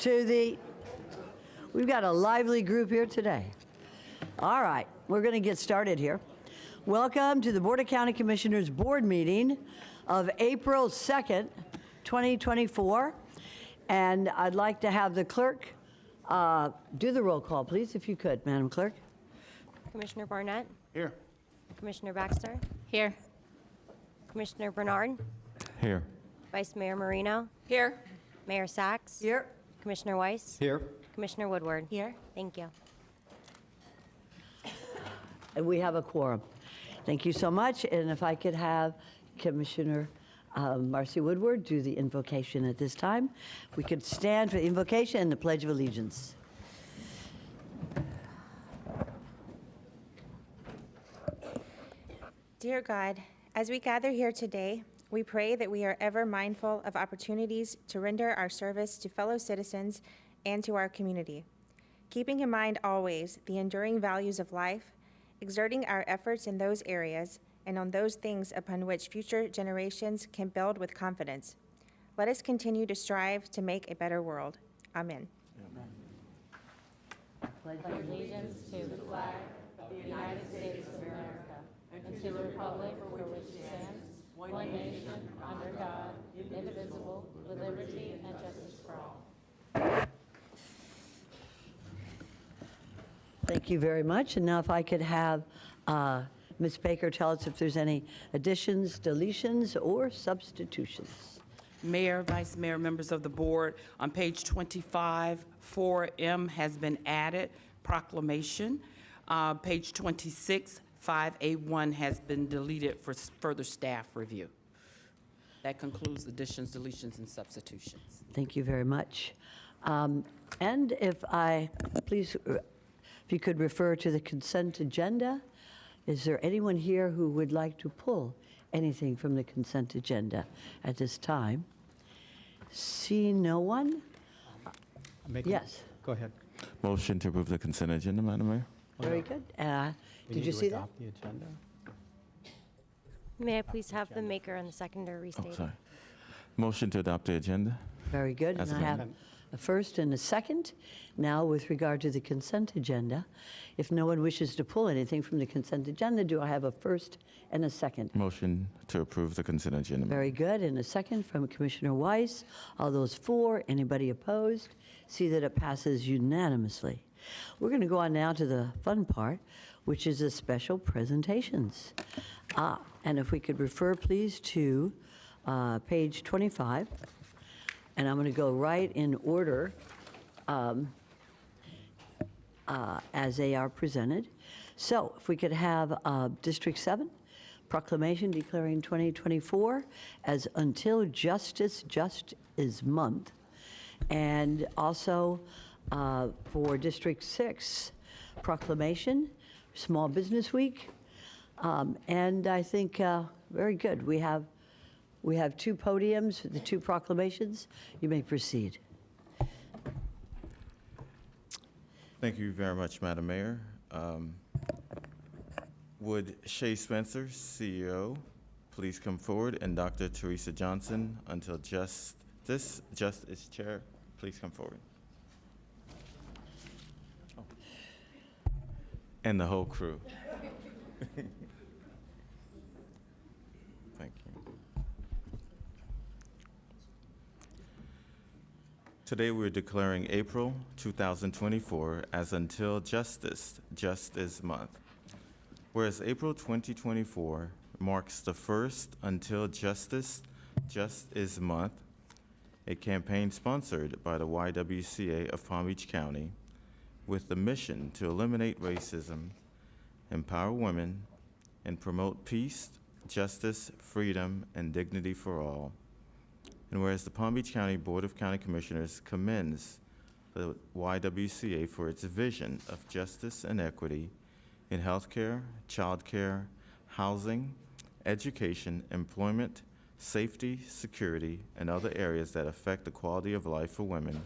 We've got a lively group here today. All right, we're going to get started here. Welcome to the Board of County Commissioners Board meeting of April 2nd, 2024. And I'd like to have the clerk do the roll call, please, if you could, Madam Clerk. Commissioner Barnett? Here. Commissioner Baxter? Here. Commissioner Bernard? Here. Vice Mayor Marino? Here. Mayor Sachs? Here. Commissioner Weiss? Here. Commissioner Woodward? Here. Thank you. And we have a quorum. Thank you so much. And if I could have Commissioner Marcy Woodward do the invocation at this time. We could stand for the invocation and the Pledge of Allegiance. Dear God, as we gather here today, we pray that we are ever mindful of opportunities to render our service to fellow citizens and to our community, keeping in mind always the enduring values of life, exerting our efforts in those areas and on those things upon which future generations can build with confidence. Let us continue to strive to make a better world. Amen. Pledge allegiance to the flag of the United States of America and to the republic for which it stands, one nation, under God, indivisible, with liberty and justice for all. Thank you very much. And now if I could have Ms. Baker tell us if there's any additions, deletions, or substitutions. Mayor, Vice Mayor, members of the board, on page 25, 4M has been added, proclamation. Page 26, 5A1 has been deleted for further staff review. That concludes additions, deletions, and substitutions. Thank you very much. And if you could refer to the consent agenda. Is there anyone here who would like to pull anything from the consent agenda at this time? See no one? Yes. Go ahead. Motion to approve the consent agenda, Madam Mayor. Very good. Did you see that? The agenda. May I please have the maker and the seconder Oh, restated? sorry. Motion to adopt the agenda. Very good. As And I have a first and a second. Now, with regard to the consent agenda, if no one wishes to pull anything from the consent agenda, do I have a first and a second? Motion to approve the consent agenda. Very good. And a second from Commissioner Weiss. All those for, anybody opposed? See that it passes unanimously. We're going to go on now to the fun part, which is the special presentations. And if we could refer, please, to page 25. And I'm going to go right in order as they are presented. So if we could have District 7, proclamation declaring 2024 as Until Justice Just is Month. And also for District 6, proclamation, Small Business Week. And I think, very good, we have two podiums, the two proclamations. You may proceed. Thank you very much, Madam Mayor. Would Shay Spencer, CEO, please come forward, and Dr. Teresa Johnson, Until Justice Chair, please come forward. And the whole crew. Thank you. Today we're declaring April 2024 as Until Justice Just is Month. Whereas April 2024 marks the first Until Justice Just is Month, a campaign sponsored by the YWCA of Palm Beach County with the mission to eliminate racism, empower women, and promote peace, justice, freedom, and dignity for all. And whereas the Palm Beach County Board of County Commissioners commends the YWCA for its vision of justice and equity in healthcare, childcare, housing, education, employment, safety, security, and other areas that affect the quality of life for women,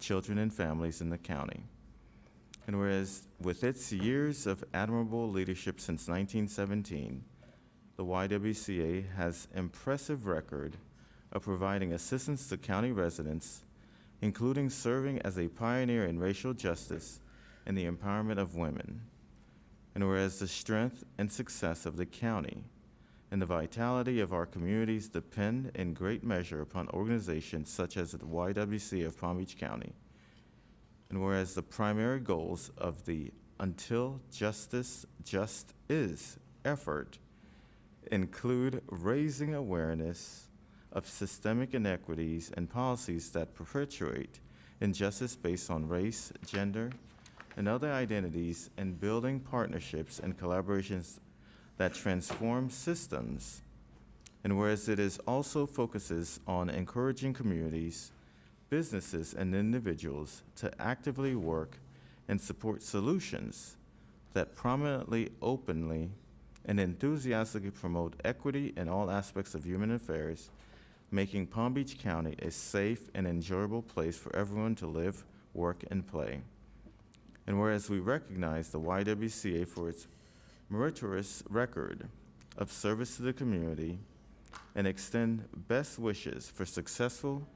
children, and families in the county. And whereas with its years of admirable leadership since 1917, the YWCA has impressive record of providing assistance to county residents including serving as a pioneer in racial justice and the empowerment of women. And whereas the strength and success of the county and the vitality of our communities depend in great measure upon organizations such as the YWCA of Palm Beach County. And whereas the primary goals of the Until Justice Just Is effort include raising awareness of systemic inequities and policies that perpetuate injustice based on race, gender, and other identities, and building partnerships and collaborations that transform systems. And whereas it is also focuses on encouraging communities, businesses, and individuals to actively work and support solutions that prominently, openly, and enthusiastically promote equity in all aspects of human affairs, making Palm Beach County a safe and enjoyable place for everyone to live, work, and play. And whereas we recognize the YWCA for its meritorious record of service to the community and extend best wishes for successful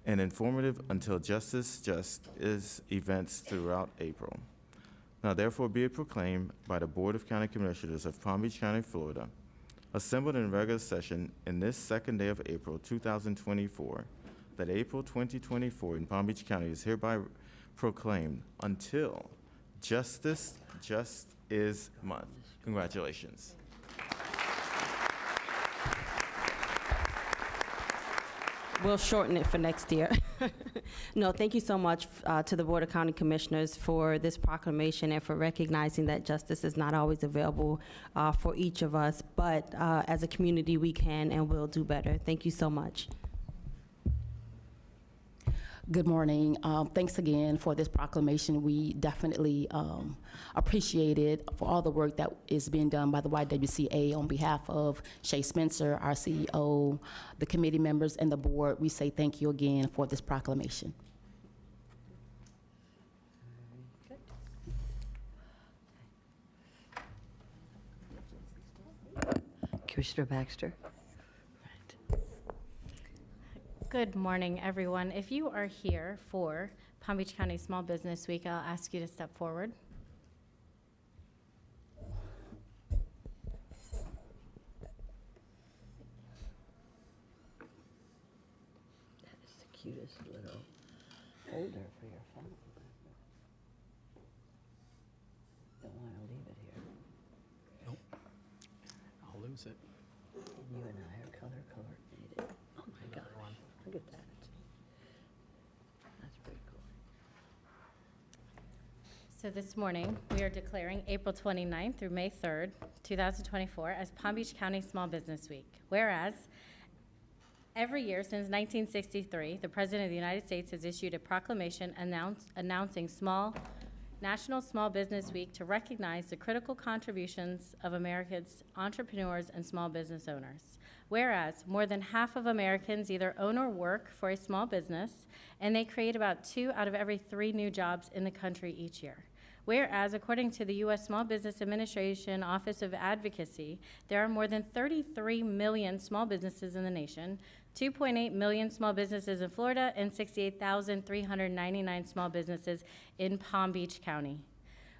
and informative Until Justice Just Is events throughout April. Now therefore be it proclaimed by the Board of County Commissioners of Palm Beach County, Florida, assembled in regular session in this second day of April 2024, that April 2024 in Palm Beach County is hereby proclaimed Until Justice Just Is Month. Congratulations. We'll shorten it for next year. No, thank you so much to the Board of County Commissioners for this proclamation and for recognizing that justice is not always available for each of us, but as a community, we can and will do better. Thank you so much. Good morning. Thanks again for this proclamation. We definitely appreciate it for all the work that is being done by the YWCA on behalf of Shay Spencer, our CEO, the committee members, and the board. We say thank you again for this proclamation. Commissioner Baxter? Good morning, everyone. If you are here for Palm Beach County Small Business Week, I'll ask you to step forward. That is the cutest little holder for your phone. Don't want to leave it here. I'll lose it. You and I are color coordinated. Oh my gosh, look at that. That's pretty cool. So this morning, we are declaring April 29th through May 3rd, 2024 as Palm Beach County Small Business Week. Whereas every year since 1963, the President of the United States has issued a proclamation announcing National Small Business Week to recognize the critical contributions of America's entrepreneurs and small business owners. Whereas more than half of Americans either own or work for a small business, and they create about 2 out of every 3 new jobs in the country each year. Whereas, according to the U.S. Small Business Administration Office of Advocacy, there are more than 33 million small businesses in the nation, 2.8 million small businesses in Florida, and 68,399 small businesses in Palm Beach County.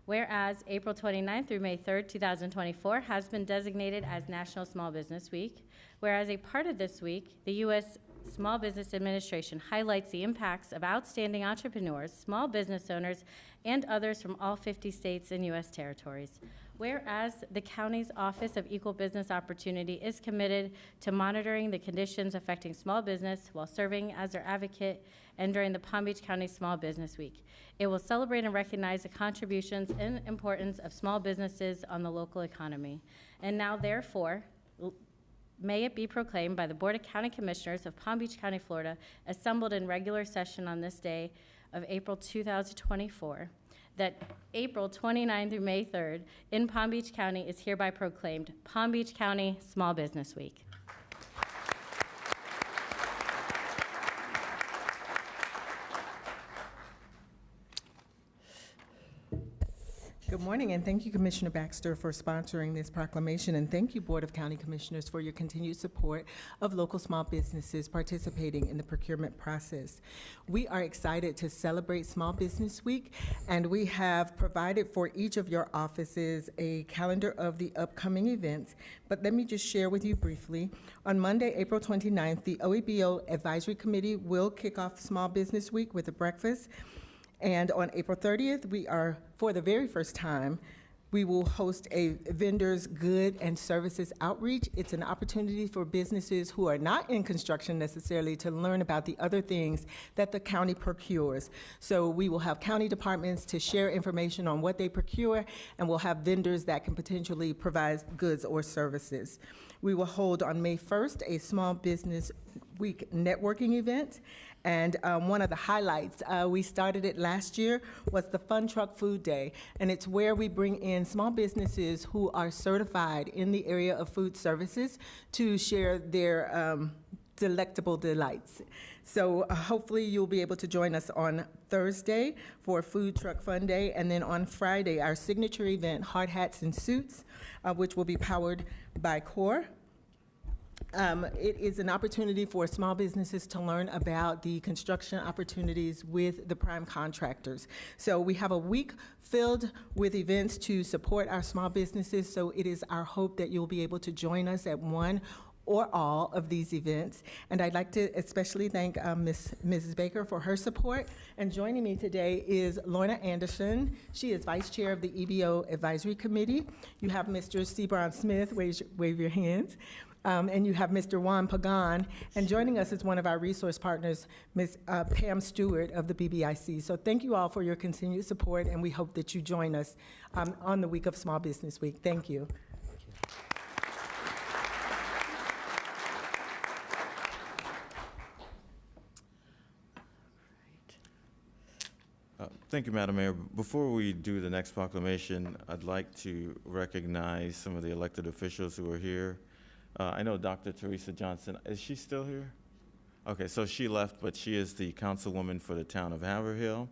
Whereas April 29th through May 3rd, 2024 has been designated as National Small Business Week. Whereas a part of this week, the U.S. Small Business Administration highlights the impacts of outstanding entrepreneurs, small business owners, and others from all 50 states and U.S. territories. Whereas the county's Office of Equal Business Opportunity is committed to monitoring the conditions affecting small business while serving as their advocate and during the Palm Beach County Small Business Week. It will celebrate and recognize the contributions and importance of small businesses on the local economy. And now, therefore, may it be proclaimed by the Board of County Commissioners of Palm Beach County, Florida, assembled in regular session on this day of April 2024, that April 29 through May 3rd in Palm Beach County is hereby proclaimed Palm Beach County Small Business Week. Good morning, and thank you, Commissioner Baxter, for sponsoring this proclamation, and thank you, Board of County Commissioners, for your continued support of local small businesses participating in the procurement process. We are excited to celebrate Small Business Week, and we have provided for each of your offices a calendar of the upcoming events, but let me just share with you briefly. On Monday, April 29th, the OEBO Advisory Committee will kick off Small Business Week with a breakfast. And on April 30th, we are, for the very first time, we will host a vendors' good and services outreach. It's an opportunity for businesses who are not in construction necessarily to learn about the other things that the county procures. So we will have county departments to share information on what they procure, and we'll have vendors that can potentially provide goods or services. We will hold on May 1st a Small Business Week networking event. And one of the highlights, we started it last year, was the Fun Truck Food Day. And it's where we bring in small businesses who are certified in the area of food services to share their delectable delights. So hopefully you'll be able to join us on Thursday for Food Truck Fun Day. And then on Friday, our signature event, Hard Hats and Suits, which will be powered by CORE. It is an opportunity for small businesses to learn about the construction opportunities with the prime contractors. So we have a week filled with events to support our small businesses, so it is our hope that you'll be able to join us at one or all of these events. And I'd like to especially thank Mrs. Baker for her support. And joining me today is Lorna Anderson. She is Vice Chair of the EBO Advisory Committee. You have Mr. Sebron Smith, wave your hands. And you have Mr. Juan Pagan, and joining us is one of our resource partners, Ms. Pam Stewart of the BBIC. So thank you all for your continued support, and we hope that you join us on the week of Small Business Week. Thank you. Thank you, Madam Mayor. Before we do the next proclamation, I'd like to recognize some of the elected officials who are here. I know Dr. Teresa Johnson, is she still here? Okay, so she left, but she is the councilwoman for the town of Haverhill.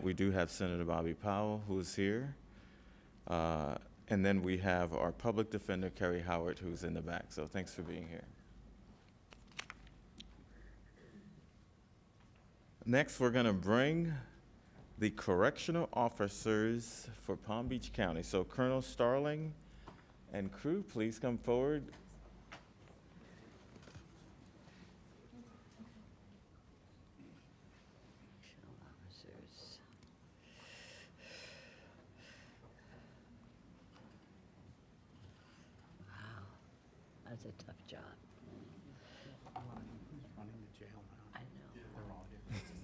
We do have Senator Bobby Powell, who's here. And then we have our public defender, Kerry Howard, who's in the back. So thanks for being here. Next, we're gonna bring the correctional officers for Palm Beach County. So Colonel Starling and crew, please come forward. Officers. Wow, that's a tough job. I know.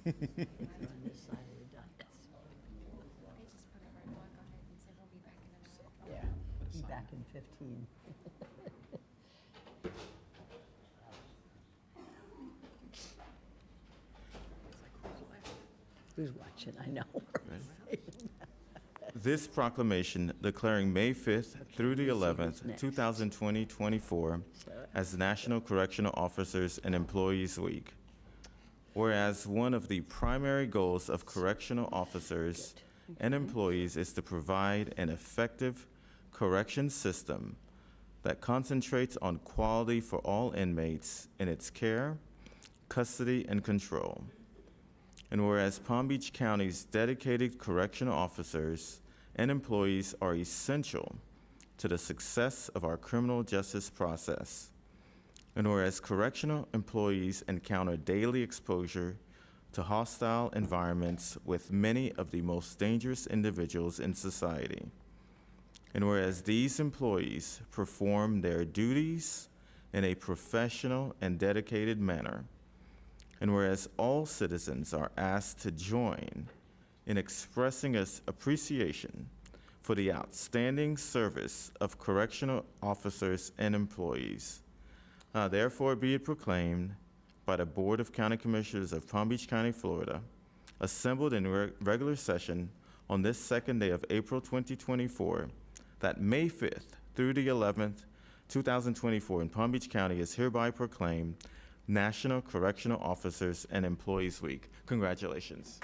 It's on this side of the dais. Yeah, be back in 15. Who's watching? I know. This proclamation declaring May 5th through the 11th, next. 2024 as National Correctional Officers and Employees Week. Whereas one of the primary goals of correctional officers and employees is to provide an effective correction system that concentrates on quality for all inmates in its care, custody, and control. And whereas Palm Beach County's dedicated correctional officers and employees are essential to the success of our criminal justice process. And whereas correctional employees encounter daily exposure to hostile environments with many of the most dangerous individuals in society. And whereas these employees perform their duties in a professional and dedicated manner. And whereas all citizens are asked to join in expressing appreciation for the outstanding service of correctional officers and employees. Therefore be it proclaimed by the Board of County Commissioners of Palm Beach County, Florida, assembled in regular session on this second day of April 2024, that May 5th through the 11th, 2024 in Palm Beach County is hereby proclaimed National Correctional Officers and Employees Week. Congratulations.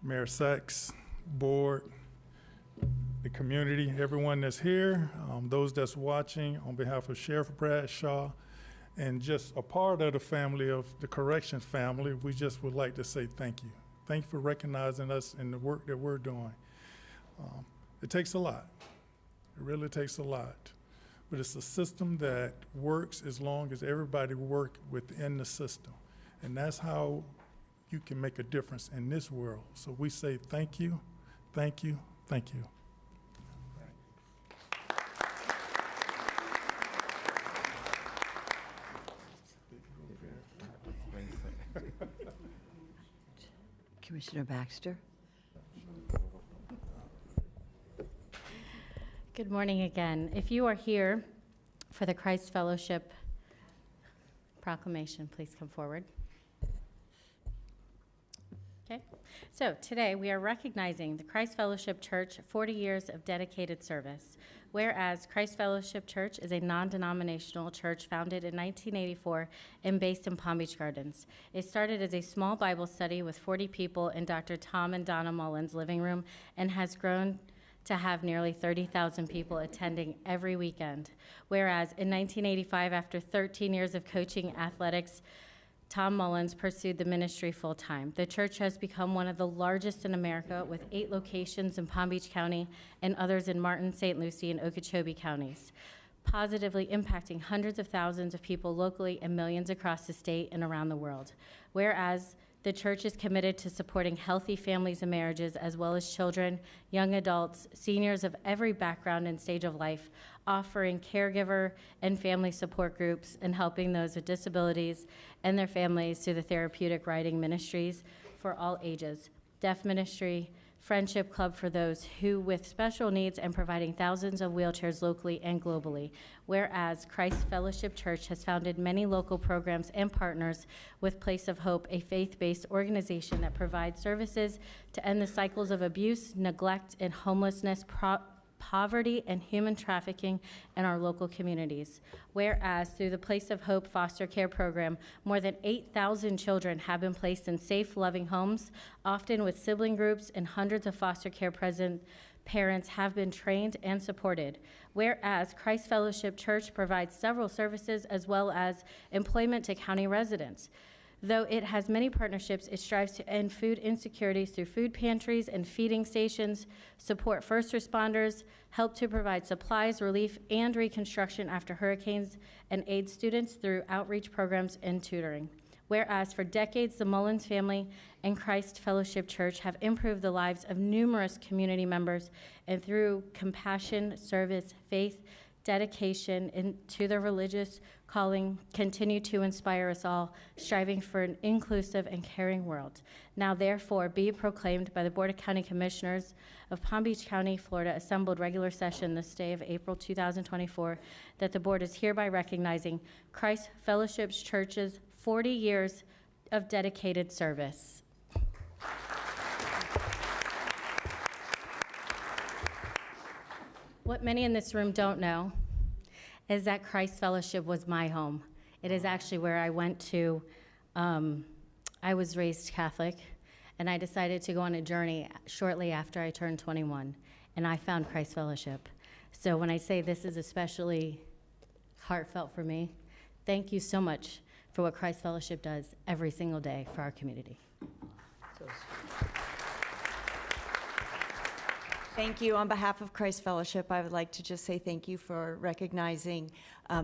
Mayor Sachs, board, the community, everyone that's here, those that's watching, on behalf of Sheriff Bradshaw, and just a part of the family of the corrections family, we just would like to say thank you. Thank you for recognizing us and the work that we're doing. It takes a lot. It really takes a lot. But it's a system that works as long as everybody work within the system. And that's how you can make a difference in this world. So we say thank you, thank you, thank you. Commissioner Baxter? Good morning again. If you are here for the Christ Fellowship proclamation, please come forward. Okay, so today we are recognizing the Christ Fellowship Church 40 years of dedicated service. Whereas Christ Fellowship Church is a non-denominational church founded in 1984 and based in Palm Beach Gardens. It started as a small Bible study with 40 people in Dr. Tom and Donna Mullins' living room and has grown to have nearly 30,000 people attending every weekend. Whereas in 1985, after 13 years of coaching athletics, Tom Mullins pursued the ministry full-time. The church has become one of the largest in America, with 8 locations in Palm Beach County and others in Martin, St. Lucie, and Okeechobee counties, positively impacting hundreds of thousands of people locally and millions across the state and around the world. Whereas the church is committed to supporting healthy families and marriages, as well as children, young adults, seniors of every background and stage of life, offering caregiver and family support groups and helping those with disabilities and their families through the therapeutic writing ministries for all ages, deaf ministry, Friendship Club for those who with special needs, and providing thousands of wheelchairs locally and globally. Whereas Christ Fellowship Church has founded many local programs and partners with Place of Hope, a faith-based organization that provides services to end the cycles of abuse, neglect, and homelessness, poverty, and human trafficking in our local communities. Whereas through the Place of Hope foster care program, more than 8,000 children have been placed in safe, loving homes, often with sibling groups, and hundreds of foster care parents have been trained and supported. Whereas Christ Fellowship Church provides several services as well as employment to county residents. Though it has many partnerships, it strives to end food insecurities through food pantries and feeding stations, support first responders, help to provide supplies, relief, and reconstruction after hurricanes, and aid students through outreach programs and tutoring. Whereas for decades, the Mullins family and Christ Fellowship Church have improved the lives of numerous community members, and through compassion, service, faith, dedication to their religious calling, continue to inspire us all, striving for an inclusive and caring world. Now therefore be it proclaimed by the Board of County Commissioners of Palm Beach County, Florida, assembled regular session this day of April 2024, that the board is hereby recognizing Christ Fellowship Church's 40 years of dedicated service. What many in this room don't know is that Christ Fellowship was my home. It is actually where I went to. I was raised Catholic, and I decided to go on a journey shortly after I turned 21, and I found Christ Fellowship. So when I say this is especially heartfelt for me, thank you so much for what Christ Fellowship does every single day for our community. Thank you. On behalf of Christ Fellowship, I would like to just say thank you for recognizing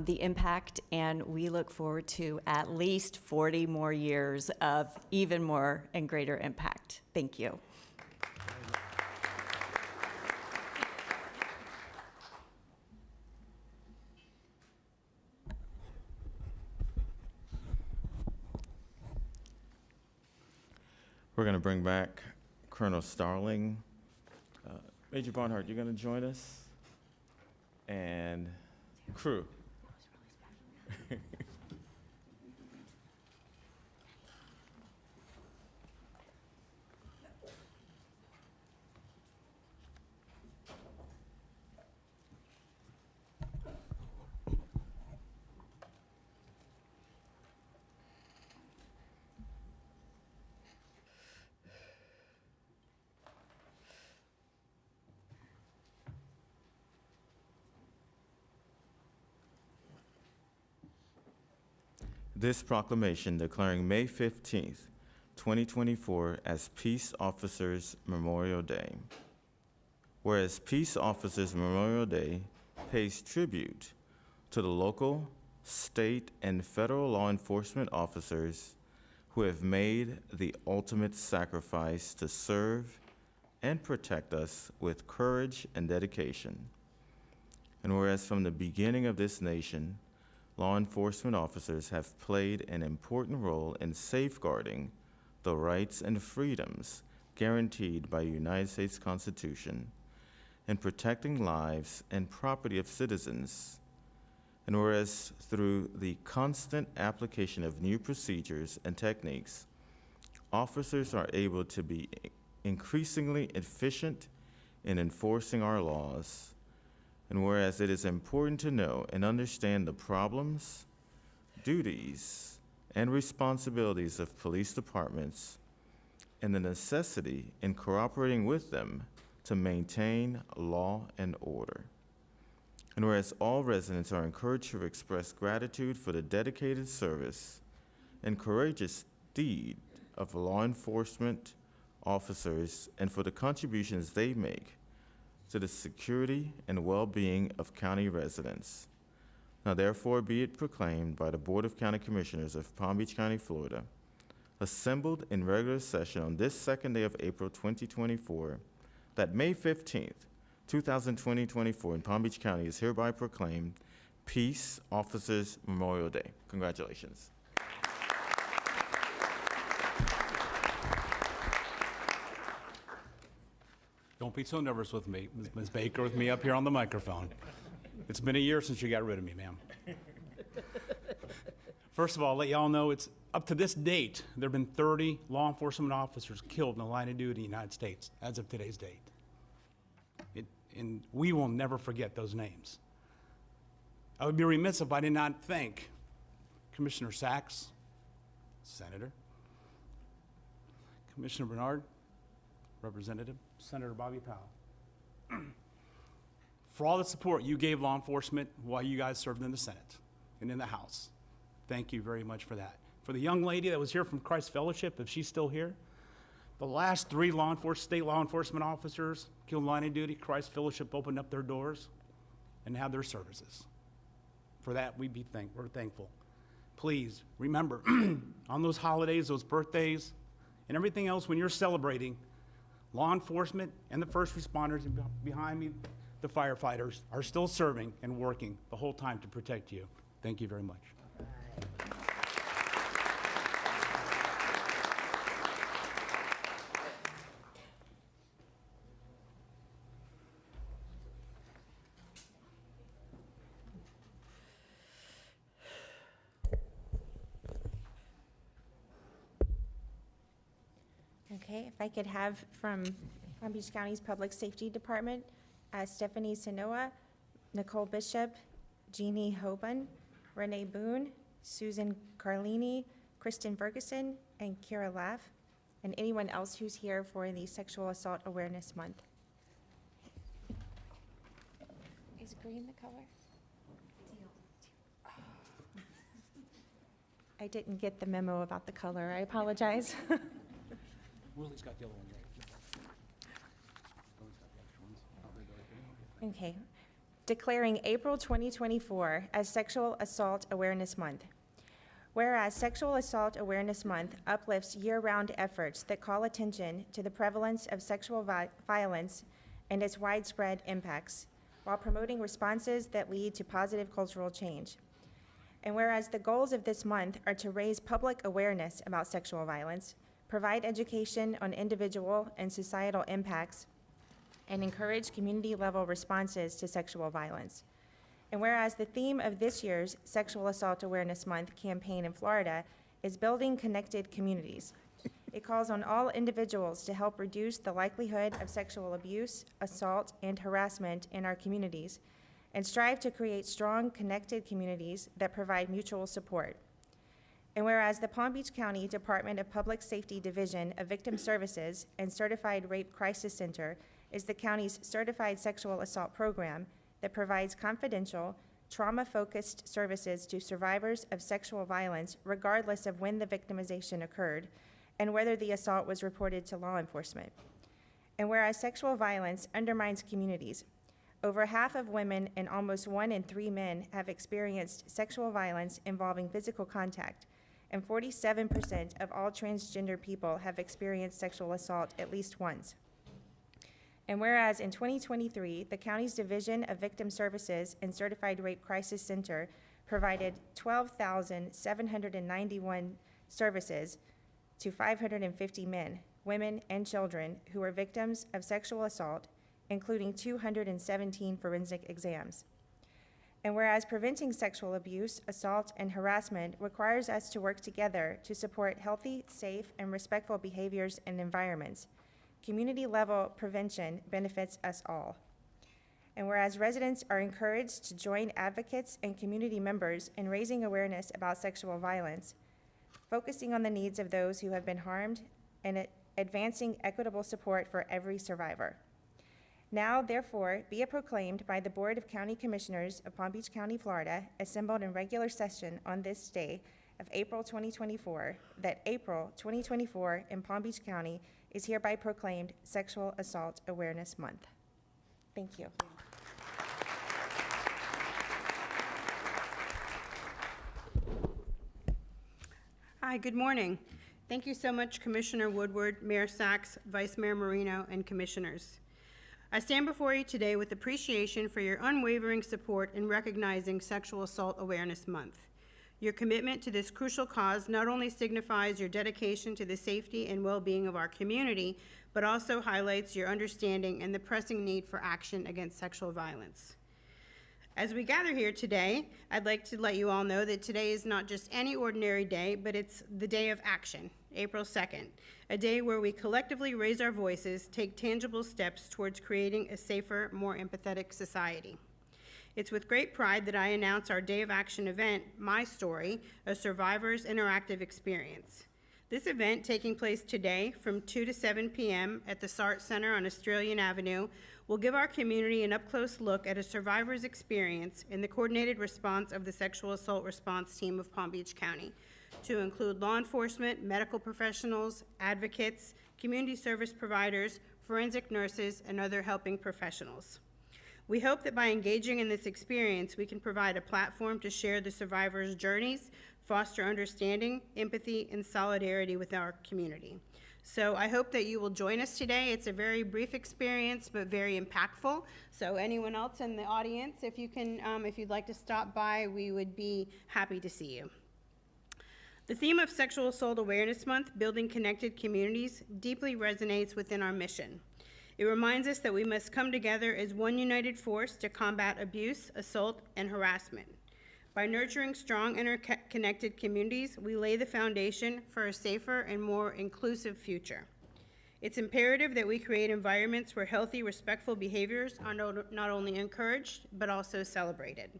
the impact, and we look forward to at least 40 more years of even more and greater impact. Thank you. We're going to bring back Colonel Starling. Major Barnhart, you're going to join us? And crew. this proclamation declaring May 15th, 2024 as Peace Officers Memorial Day. Whereas Peace Officers Memorial Day pays tribute to the local, state, and federal law enforcement officers who have made the ultimate sacrifice to serve and protect us with courage and dedication. And whereas from the beginning of this nation, law enforcement officers have played an important role in safeguarding the rights and freedoms guaranteed by the United States Constitution and protecting lives and property of citizens. And whereas through the constant application of new procedures and techniques, officers are able to be increasingly efficient in enforcing our laws. And whereas it is important to know and understand the problems, duties, and responsibilities of police departments and the necessity in cooperating with them to maintain law and order. And whereas all residents are encouraged to express gratitude for the dedicated service and courageous deed of law enforcement officers and for the contributions they make to the security and well-being of county residents. Now therefore be it proclaimed by the Board of County Commissioners of Palm Beach County, Florida, assembled in regular session on this second day of April 2024, that May 15th, 2024 in Palm Beach County is hereby proclaimed Peace Officers Memorial Day. Congratulations. Don't be so nervous with me, Ms. Baker, with me up here on the microphone. It's been a year since you got rid of me, ma'am. First of all, I'll let y'all know it's up to this date, there have been 30 law enforcement officers killed in the line of duty in the United States as of today's date. And we will never forget those names. I would be remiss if I did not thank Commissioner Sachs, Senator, Commissioner Bernard, Representative, Senator Bobby Powell, for all the support you gave law enforcement while you guys served in the Senate and in the House. Thank you very much for that. For the young lady that was here from Christ Fellowship, if she's still here, the last 3 state law enforcement officers killed in line of duty, Christ Fellowship opened up their doors and had their services. For that, we're thankful. Please remember, on those holidays, those birthdays, and everything else when you're celebrating, law enforcement and the first responders, and behind me, the firefighters, are still serving and working the whole time to protect you. Thank you very much. Okay, if I could have from Palm Beach County's Public Safety Department, Stephanie Sanoa, Nicole Bishop, Jeannie Hoban, Renee Boone, Susan Carlini, Kristen Ferguson, and Kira Laff, and anyone else who's here for the Sexual Assault Awareness Month. Is green the color? I didn't get the memo about the color. I apologize. Willie's got the other one right. Okay. Declaring April 2024 as Sexual Assault Awareness Month. Whereas Sexual Assault Awareness Month uplifts year-round efforts that call attention to the prevalence of sexual violence and its widespread impacts, while promoting responses that lead to positive cultural change. And whereas the goals of this month are to raise public awareness about sexual violence, provide education on individual and societal impacts, and encourage community-level responses to sexual violence. And whereas the theme of this year's Sexual Assault Awareness Month campaign in Florida is building connected communities, it calls on all individuals to help reduce the likelihood of sexual abuse, assault, and harassment in our communities, and strive to create strong, connected communities that provide mutual support. And whereas the Palm Beach County Department of Public Safety Division of Victim Services and Certified Rape Crisis Center is the county's certified sexual assault program that provides confidential, trauma-focused services to survivors of sexual violence, regardless of when the victimization occurred and whether the assault was reported to law enforcement. And whereas sexual violence undermines communities, over half of women and almost 1 in 3 men have experienced sexual violence involving physical contact, and 47% of all transgender people have experienced sexual assault at least once. And whereas in 2023, the county's Division of Victim Services and Certified Rape Crisis Center provided 12,791 services to 550 men, women, and children who were victims of sexual assault, including 217 forensic exams. And whereas preventing sexual abuse, assault, and harassment requires us to work together to support healthy, safe, and respectful behaviors and environments, community-level prevention benefits us all. And whereas residents are encouraged to join advocates and community members in raising awareness about sexual violence, focusing on the needs of those who have been harmed, and advancing equitable support for every survivor. Now, therefore, be it proclaimed by the Board of County Commissioners of Palm Beach County, Florida, assembled in regular session on this day of April 2024, that April 2024 in Palm Beach County is hereby proclaimed Sexual Assault Awareness Month. Thank you. Hi, good morning. Thank you so much, Commissioner Woodward, Mayor Sachs, Vice Mayor Marino, and Commissioners. I stand before you today with appreciation for your unwavering support in recognizing Sexual Assault Awareness Month. Your commitment to this crucial cause not only signifies your dedication to the safety and well-being of our community, but also highlights your understanding and the pressing need for action against sexual violence. As we gather here today, I'd like to let you all know that today is not just any ordinary day, but it's the day of action, April 2nd, a day where we collectively raise our voices, take tangible steps towards creating a safer, more empathetic society. It's with great pride that I announce our Day of Action event, My Story, a Survivor's Interactive Experience. This event, taking place today from 2 to 7 p.m. at the SART Center on Australian Avenue, will give our community an up-close look at a survivor's experience in the coordinated response of the Sexual Assault Response Team of Palm Beach County, to include law enforcement, medical professionals, advocates, community service providers, forensic nurses, and other helping professionals. We hope that by engaging in this experience, we can provide a platform to share the survivors' journeys, foster understanding, empathy, and solidarity with our community. So I hope that you will join us today. It's a very brief experience, but very impactful. So anyone else in the audience, if you can, if you'd like to stop by, we would be happy to see you. The theme of Sexual Assault Awareness Month, Building Connected Communities, deeply resonates within our mission. It reminds us that we must come together as one united force to combat abuse, assault, and harassment. By nurturing strong, interconnected communities, we lay the foundation for a safer and more inclusive future. It's imperative that we create environments where healthy, respectful behaviors are not only encouraged, but also celebrated.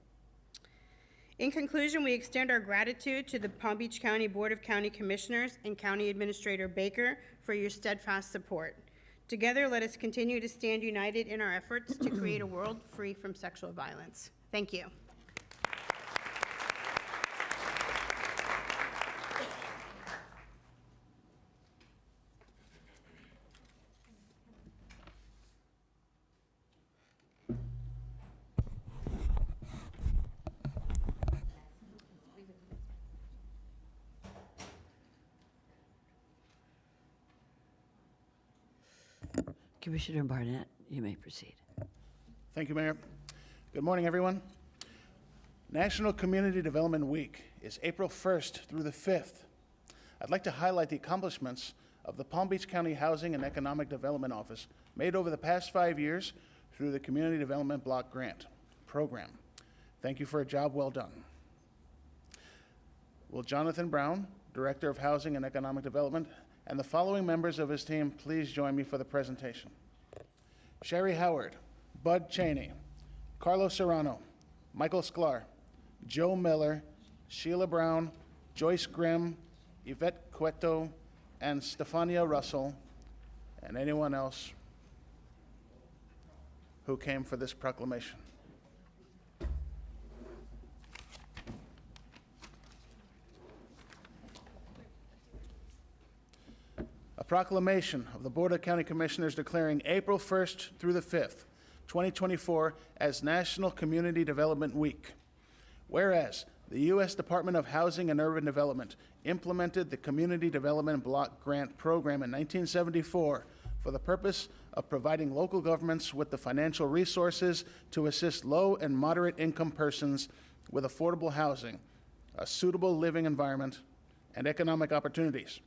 In conclusion, we extend our gratitude to the Palm Beach County Board of County Commissioners and County Administrator Baker for your steadfast support. Together, let us continue to stand united in our efforts to create a world free from sexual violence. Thank you. Commissioner Barnett, you may proceed. Thank you, Mayor. Good morning, everyone. National Community Development Week is April 1st through the 5th. I'd like to highlight the accomplishments of the Palm Beach County Housing and Economic Development Office made over the past 5 years through the Community Development Block Grant Program. Thank you for a job well done. Will Jonathan Brown, Director of Housing and Economic Development, and the following members of his team please join me for the presentation? Sherry Howard, Bud Cheney, Carlos Serrano, Michael Sklar, Joe Miller, Sheila Brown, Joyce Grimm, Yvette Cueto, and Stefania Russell, and anyone else who came for this proclamation. proclamation of the Board of County Commissioners declaring April 1st through the 5th, 2024 as National Community Development Week. Whereas the U.S. Department of Housing and Urban Development implemented the Community Development Block Grant Program in 1974 for the purpose of providing local governments with the financial resources to assist low and moderate income persons with affordable housing, a suitable living environment, and economic opportunities.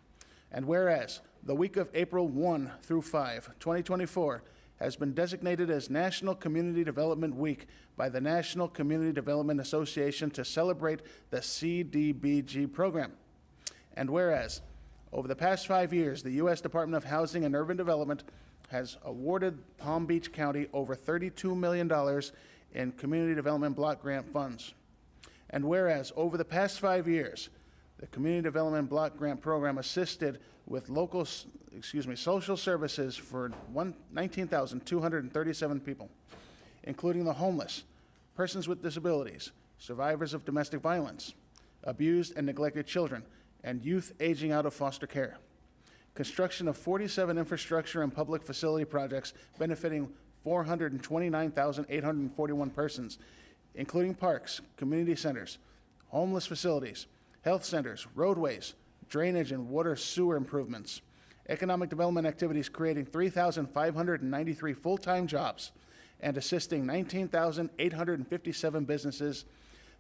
And whereas the week of April 1 through 5, 2024, has been designated as National Community Development Week by the National Community Development Association to celebrate the CDBG program. And whereas, over the past 5 years, the U.S. Department of Housing and Urban Development has awarded Palm Beach County over $32 million in Community Development Block Grant funds. And whereas, over the past 5 years, the Community Development Block Grant Program assisted with social services for 19,237 people, including the homeless, persons with disabilities, survivors of domestic violence, abused and neglected children, and youth aging out of foster care. Construction of 47 infrastructure and public facility projects benefiting 429,841 persons, including parks, community centers, homeless facilities, health centers, roadways, drainage and water sewer improvements, economic development activities creating 3,593 full-time jobs, and assisting 19,857 businesses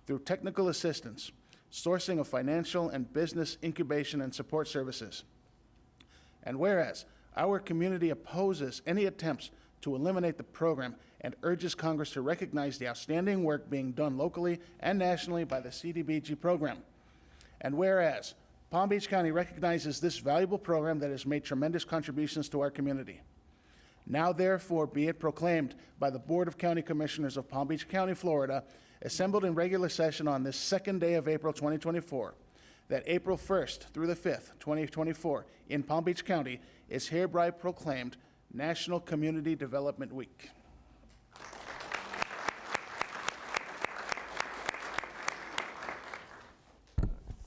through technical assistance, sourcing of financial and business incubation and support services. And whereas our community opposes any attempts to eliminate the program and urges Congress to recognize the outstanding work being done locally and nationally by the CDBG program. And whereas Palm Beach County recognizes this valuable program that has made tremendous contributions to our community. Now therefore be it proclaimed by the Board of County Commissioners of Palm Beach County, Florida, assembled in regular session on this second day of April 2024, that April 1st through the 5th, 2024, in Palm Beach County is hereby proclaimed National Community Development Week.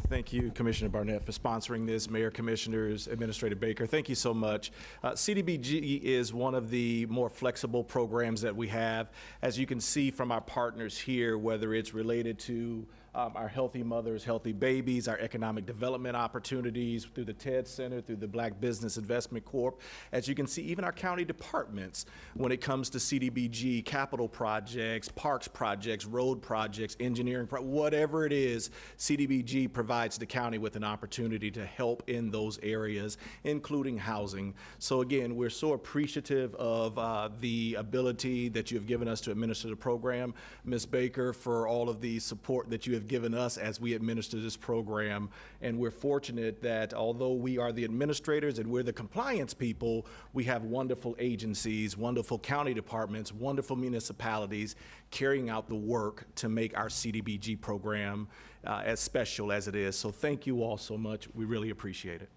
Thank you, Commissioner Barnett, for sponsoring this. Mayor, Commissioners, Administrator Baker, thank you so much. CDBG is one of the more flexible programs that we have. As you can see from our partners here, whether it's related to our Healthy Mothers, Healthy Babies, our economic development opportunities through the TED Center, through the Black Business Investment Corp. As you can see, even our county departments, when it comes to CDBG, capital projects, parks projects, road projects, engineering, whatever it is, CDBG provides the county with an opportunity to help in those areas, including housing. So again, we're so appreciative of the ability that you have given us to administer the program. Ms. Baker, for all of the support that you have given us as we administer this program. And we're fortunate that although we are the administrators and we're the compliance people, we have wonderful agencies, wonderful county departments, wonderful municipalities carrying out the work to make our CDBG program as special as it is. So thank you all so much. We really appreciate it.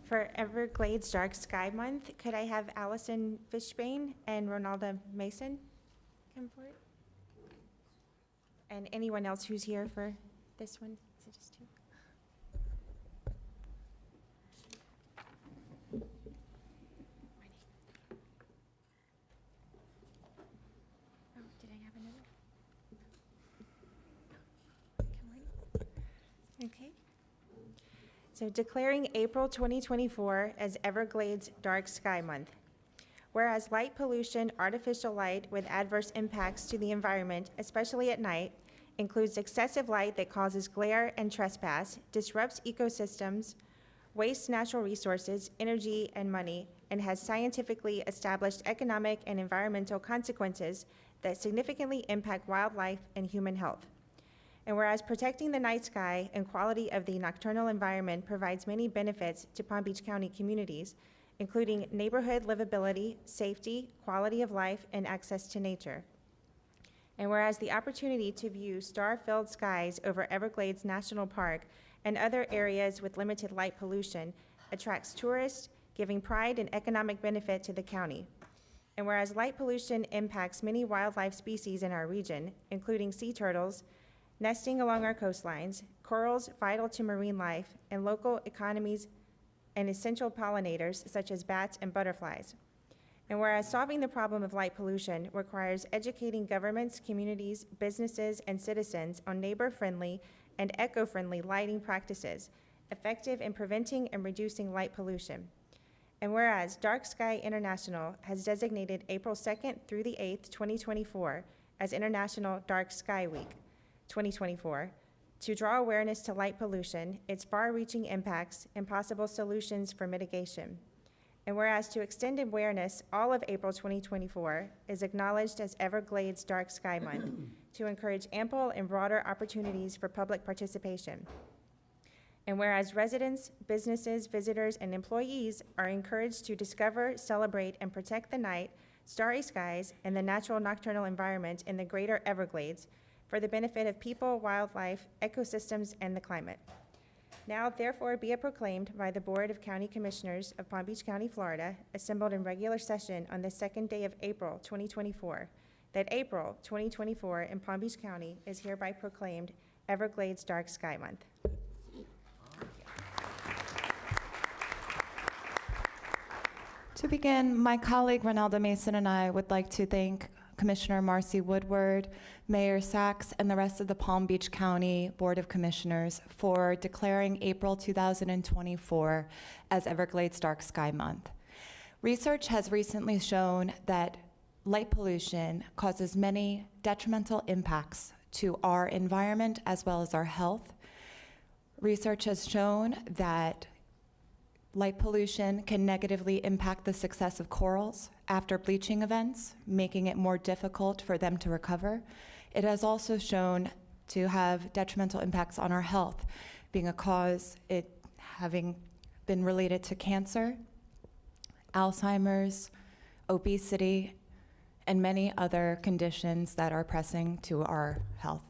For Everglades Dark Sky Month, could I have Allison Fishbane and Ronalda Mason come forward? And anyone else who's here for this one? Is it just two? Oh, did I have another? Come on. Okay. So declaring April 2024 as Everglades Dark Sky Month. Whereas light pollution, artificial light with adverse impacts to the environment, especially at night, includes excessive light that causes glare and trespass, disrupts ecosystems, wastes natural resources, energy, and money, and has scientifically established economic and environmental consequences that significantly impact wildlife and human health. And whereas protecting the night sky and quality of the nocturnal environment provides many benefits to Palm Beach County communities, including neighborhood livability, safety, quality of life, and access to nature. And whereas the opportunity to view star-filled skies over Everglades National Park and other areas with limited light pollution attracts tourists, giving pride and economic benefit to the county. And whereas light pollution impacts many wildlife species in our region, including sea turtles, nesting along our coastlines, corals vital to marine life, and local economies and essential pollinators such as bats and butterflies. And whereas solving the problem of light pollution requires educating governments, communities, businesses, and citizens on neighbor-friendly and eco-friendly lighting practices, effective in preventing and reducing light pollution. And whereas Dark Sky International has designated April 2nd through the 8th, 2024 as International Dark Sky Week 2024 to draw awareness to light pollution, its far-reaching impacts, and possible solutions for mitigation. And whereas to extend awareness, all of April 2024 is acknowledged as Everglades Dark Sky Month to encourage ample and broader opportunities for public participation. And whereas residents, businesses, visitors, and employees are encouraged to discover, celebrate, and protect the night, starry skies, and the natural nocturnal environment in the greater Everglades for the benefit of people, wildlife, ecosystems, and the climate. Now, therefore, be it proclaimed by the Board of County Commissioners of Palm Beach County, Florida, assembled in regular session on the second day of April 2024, that April 2024 in Palm Beach County is hereby proclaimed Everglades Dark Sky Month. To begin, my colleague Ronaldo Mason and I would like to thank Commissioner Marcy Woodward, Mayor Sachs, and the rest of the Palm Beach County Board of Commissioners for declaring April 2024 as Everglades Dark Sky Month. Research has recently shown that light pollution causes many detrimental impacts to our environment as well as our health. Research has shown that light pollution can negatively impact the success of corals after bleaching events, making it more difficult for them to recover. It has also shown to have detrimental impacts on our health, being a cause, it having been related to cancer, Alzheimer's, obesity, and many other conditions that are pressing to our health.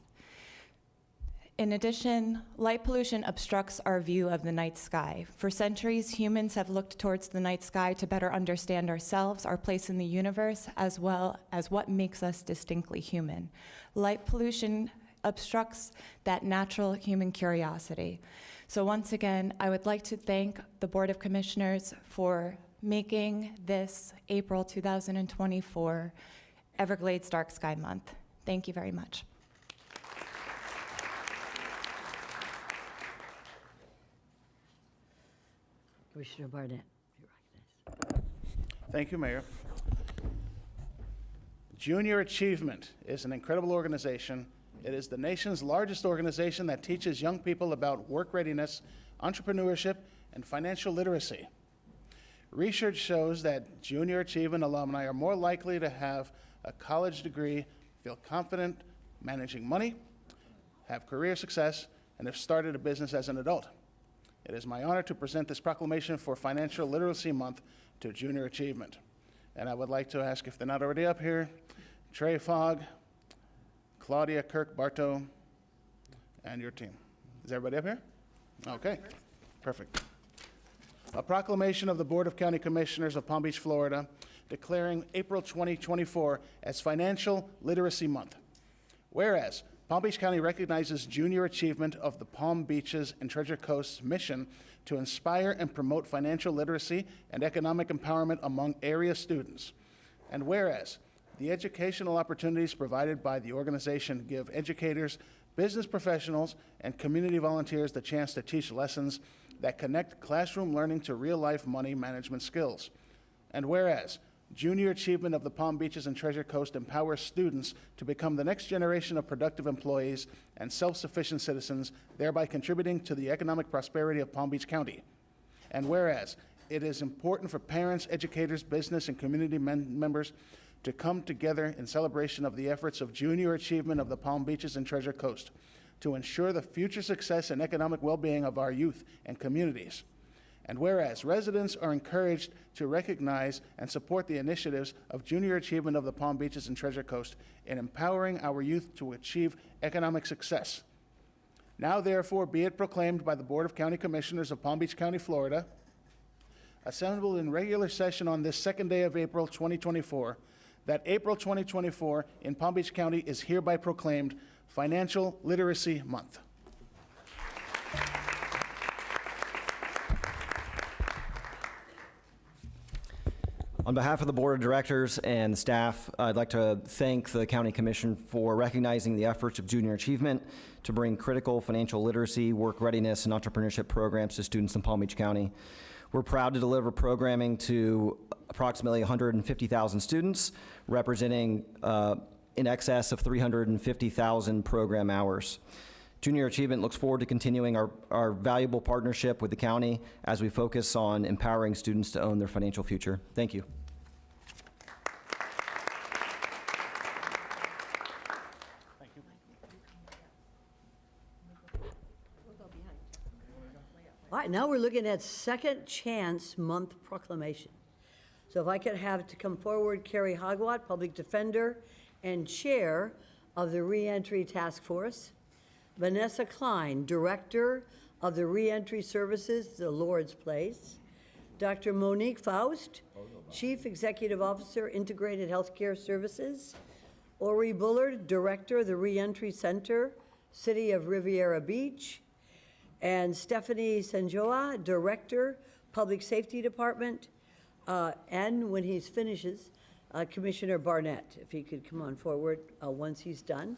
In addition, light pollution obstructs our view of the night sky. For centuries, humans have looked towards the night sky to better understand ourselves, our place in the universe, as well as what makes us distinctly human. Light pollution obstructs that natural human curiosity. So once again, I would like to thank the Board of Commissioners for making this April 2024 Everglades Dark Sky Month. Thank you very much. Commissioner Barnett, you're recognized. Thank you, Mayor. Junior Achievement is an incredible organization. It is the nation's largest organization that teaches young people about work readiness, entrepreneurship, and financial literacy. Research shows that Junior Achievement alumni are more likely to have a college degree, feel confident managing money, have career success, and have started a business as an adult. It is my honor to present this proclamation for Financial Literacy Month to Junior Achievement. And I would like to ask, if they're not already up here, Trey Fogg, Claudia Kirk-Bartow, and your team. Is everybody up here? Okay, perfect. A proclamation of the Board of County Commissioners of Palm Beach, Florida, declaring April 2024 as Financial Literacy Month. Whereas, Palm Beach County recognizes junior achievement of the Palm Beaches and Treasure Coast's mission to inspire and promote financial literacy and economic empowerment among area students. And whereas, the educational opportunities provided by the organization give educators, business professionals, and community volunteers the chance to teach lessons that connect classroom learning to real-life money management skills. And whereas, Junior Achievement of the Palm Beaches and Treasure Coast empowers students to become the next generation of productive employees and self-sufficient citizens, thereby contributing to the economic prosperity of Palm Beach County. And whereas, it is important for parents, educators, business, and community members to come together in celebration of the efforts of Junior Achievement of the Palm Beaches and Treasure Coast to ensure the future success and economic well-being of our youth and communities. And whereas residents are encouraged to recognize and support the initiatives of Junior Achievement of the Palm Beaches and Treasure Coast in empowering our youth to achieve economic success. Now therefore be it proclaimed by the Board of County Commissioners of Palm Beach County, Florida, assembled in regular session on this second day of April 2024, that April 2024 in Palm Beach County is hereby proclaimed Financial Literacy Month. On behalf of the Board of Directors and staff, I'd like to thank the County Commission for recognizing the efforts of Junior Achievement to bring critical financial literacy, work readiness, and entrepreneurship programs to students in Palm Beach County. We're proud to deliver programming to approximately 150,000 students, representing in excess of 350,000 program hours. Junior Achievement looks forward to continuing our valuable partnership with the county as we focus on empowering students to own their financial future. Thank you. All right, now we're looking at Second Chance Month proclamation. So if I could have to come forward Carrie Hogwatt, Public Defender and Chair of the Reentry Task Force, Vanessa Klein, Director of the Reentry Services, the Lord's Place, Dr. Monique Faust, Chief Executive Officer, Integrated Healthcare Services, Ori Bullard, Director of the Reentry Center, City of Riviera Beach, and Stephanie Sanjoa, Director, Public Safety Department, and when he finishes, Commissioner Barnett, if he could come on forward once he's done.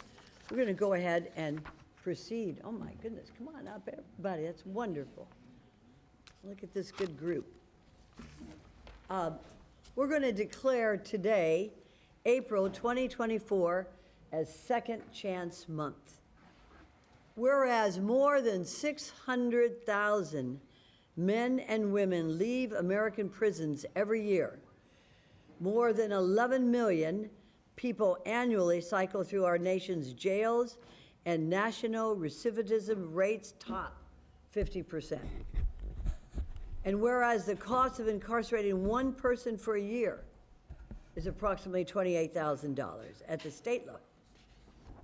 We're going to go ahead and proceed. Oh my goodness, come on up, everybody. That's wonderful. Look at this good group. We're going to declare today, April 2024, as Second Chance Month. Whereas more than 600,000 men and women leave American prisons every year, more than 11 million people annually cycle through our nation's jails, and national recidivism rates top 50%. And whereas the cost of incarcerating one person for a year is approximately $28,000 at the state level,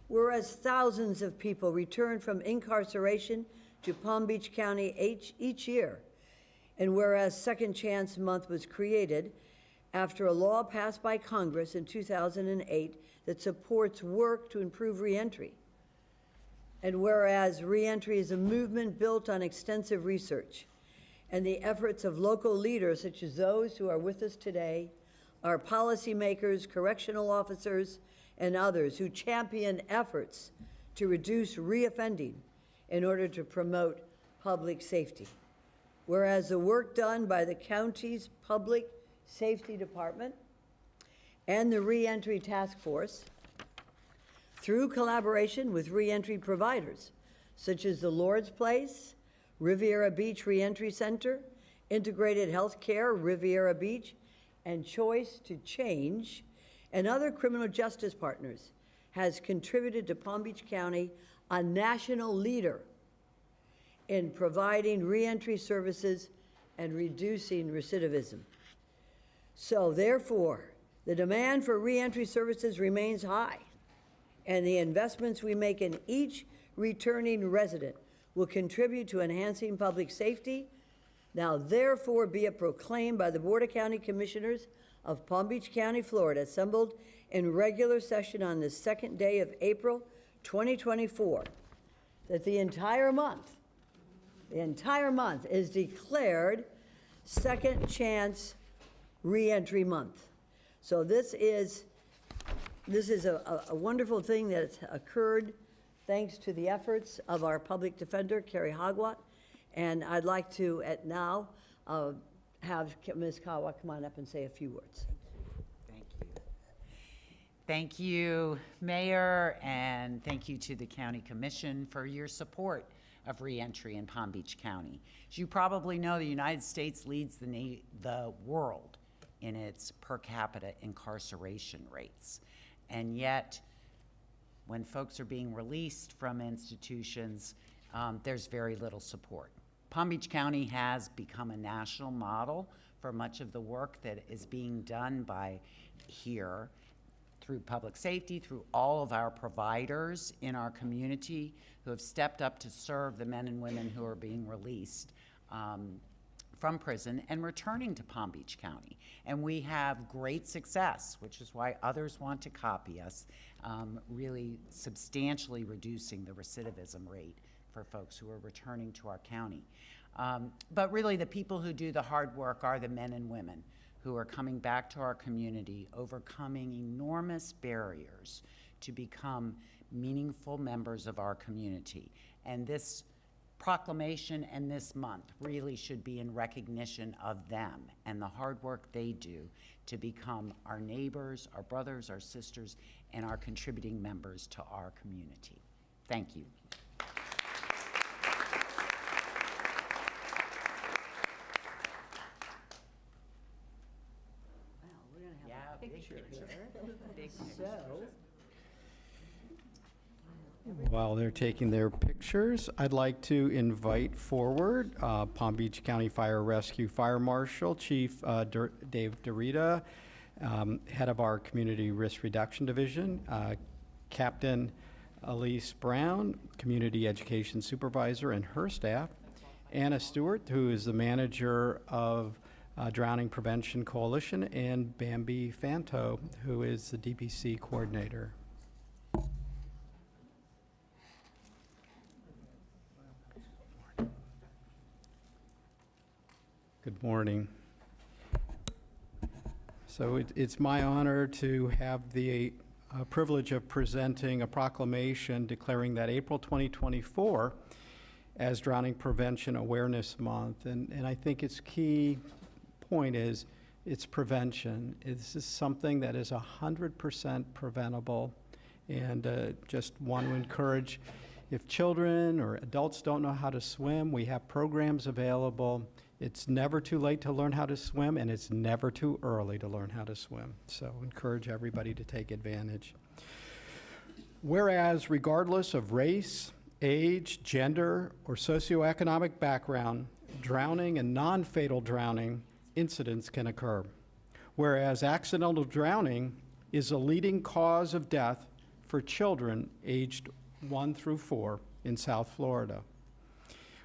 whereas thousands of people return from incarceration to Palm Beach County each year, and whereas Second Chance Month was created after a law passed by Congress in 2008 that supports work to improve reentry, and whereas reentry is a movement built on extensive research and the efforts of local leaders such as those who are with us today, our policymakers, correctional officers, and others who champion efforts to reduce reoffending in order to promote public safety. Whereas the work done by the county's Public Safety Department and the Reentry Task Force, through collaboration with reentry providers such as the Lord's Place, Riviera Beach Reentry Center, Integrated Healthcare, Riviera Beach, and Choice to Change, and other criminal justice partners, has contributed to Palm Beach County a national leader in providing reentry services and reducing recidivism. So therefore, the demand for reentry services remains high, and the investments we make in each returning resident will contribute to enhancing public safety. Now therefore be it proclaimed by the Board of County Commissioners of Palm Beach County, Florida, assembled in regular session on the second day of April 2024, that the entire month is declared Second Chance Reentry Month. So this is a wonderful thing that's occurred thanks to the efforts of our public defender, Carrie Hogwatt. And I'd like to now have Ms. Kawa come on up and say a few words. Thank you. Thank you, Mayor, and thank you to the County Commission for your support of reentry in Palm Beach County. As you probably know, the United States leads the world in its per capita incarceration rates. And yet, when folks are being released from institutions, there's very little support. Palm Beach County has become a national model for much of the work that is being done by here through public safety, through all of our providers in our community who have stepped up to serve the men and women who are being released from prison and returning to Palm Beach County. And we have great success, which is why others want to copy us, really substantially reducing the recidivism rate for folks who are returning to our county. But really, the people who do the hard work are the men and women who are coming back to our community, overcoming enormous barriers to become meaningful members of our community. And this proclamation and this month really should be in recognition of them and the hard work they do to become our neighbors, our brothers, our sisters, and our contributing members to our community. Thank you. While they're taking their pictures, I'd like to invite forward Palm Beach County Fire Rescue Fire Marshal Chief Dave Derrida, head of our Community Risk Reduction Division, Captain Elise Brown, Community Education Supervisor, and her staff, Anna Stewart, who is the manager of Drowning Prevention Coalition, and Bambi Fanto, who is the DPC coordinator. Good morning. So it's my honor to have the privilege of presenting a proclamation declaring that April 2024 as Drowning Prevention Awareness Month. And I think its key point is it's prevention. This is something that is 100% preventable. And just want to encourage, if children or adults don't know how to swim, we have programs available. It's never too late to learn how to swim, and it's never too early to learn how to swim. So encourage everybody to take advantage. Whereas, regardless of race, age, gender, or socioeconomic background, drowning and non-fatal drowning incidents can occur. Whereas accidental drowning is a leading cause of death for children aged 1 through 4 in South Florida.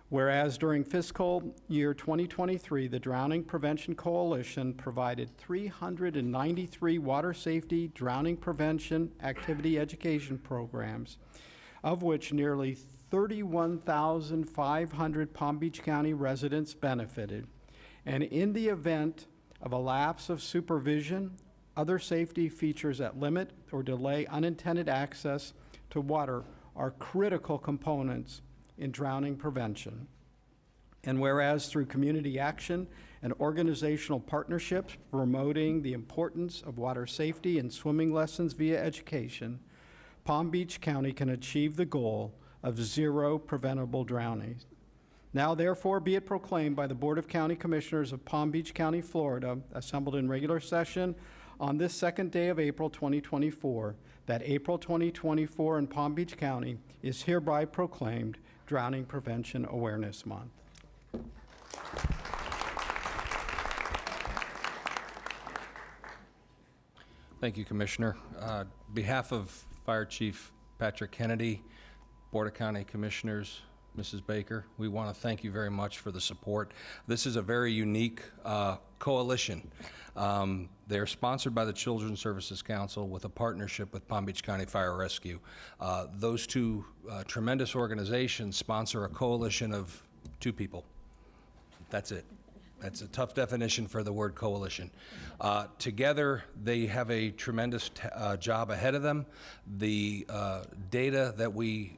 Whereas during fiscal year 2023, the Drowning Prevention Coalition provided 393 water safety drowning prevention activity education programs, of which nearly 31,500 Palm Beach County residents benefited. And in the event of a lapse of supervision, other safety features that limit or delay unintended access to water are critical components in drowning prevention. And whereas through community action and organizational partnerships promoting the importance of water safety and swimming lessons via education, Palm Beach County can achieve the goal of 0 preventable drownings. Now therefore be it proclaimed by the Board of County Commissioners of Palm Beach County, Florida, assembled in regular session on this second day of April 2024, that April 2024 in Palm Beach County is hereby proclaimed Drowning Prevention Awareness Month. Thank you, Commissioner. On behalf of Fire Chief Patrick Kennedy, Board of County Commissioners, Mrs. Baker, we want to thank you very much for the support. This is a very unique coalition. They're sponsored by the Children's Services Council with a partnership with Palm Beach County Fire Rescue. Those two tremendous organizations sponsor a coalition of 2 people. That's it. That's a tough definition for the word coalition. Together, they have a tremendous job ahead of them. The data that we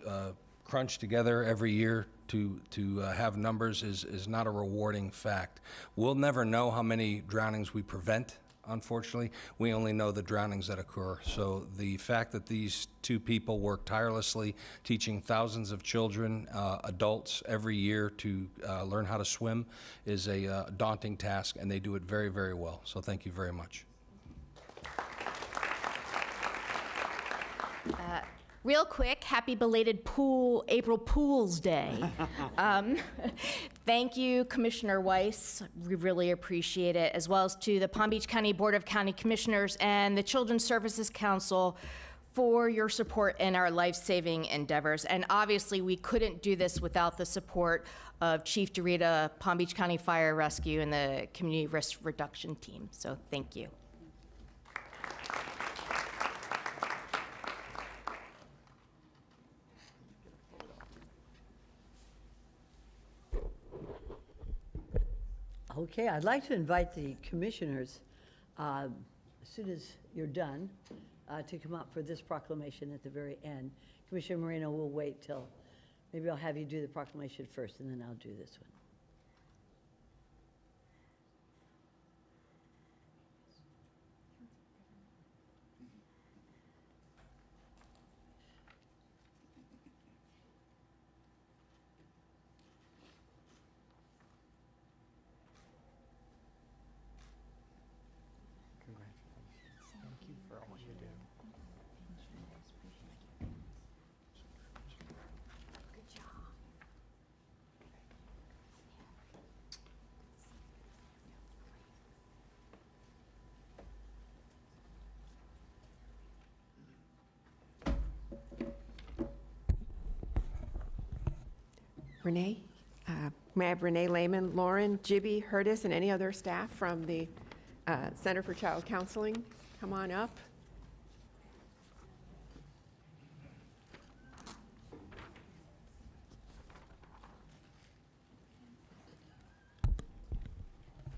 crunch together every year to have numbers is not a rewarding fact. We'll never know how many drownings we prevent, unfortunately. We only know the drownings that occur. So the fact that these 2 people work tirelessly, teaching thousands of children, adults every year to learn how to swim is a daunting task, and they do it very, very well. So thank you very much. Real quick, happy belated April Pools Day. Thank you, Commissioner Weiss. We really appreciate it, as well as to the Palm Beach County Board of County Commissioners and the Children's Services Council for your support in our life-saving endeavors. And obviously, we couldn't do this without the support of Chief Dorita, Palm Beach County Fire Rescue, and the Community Risk Reduction Team. So thank you. Okay, I'd like to invite the commissioners, as soon as you're done, to come up for this proclamation at the very end. Commissioner Moreno will wait till, maybe I'll have you do the proclamation first, and then I'll do this one. Renee, may I have Renee Lehman, Lauren, Jibby, Hurtis, and any other staff from the Center for Child Counseling come on up?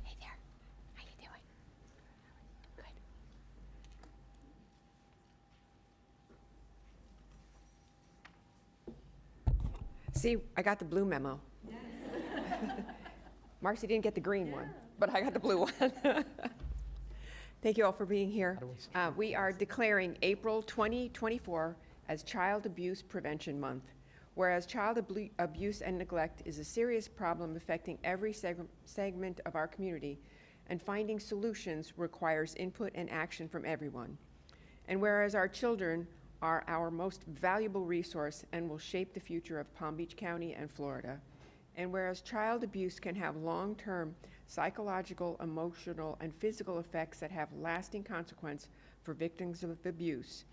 Hey there, how you doing? Good. See, I got the blue memo. Marcy didn't get the green one, but I got the blue one. Thank you all for being here. We are declaring April 2024 as Child Abuse Prevention Month. Whereas child abuse and neglect is a serious problem affecting every segment of our community, and finding solutions requires input and action from everyone. And whereas our children are our most valuable resource and will shape the future of Palm Beach County and Florida. And whereas child abuse can have long-term psychological, emotional, and physical effects that have lasting consequence for victims of abuse.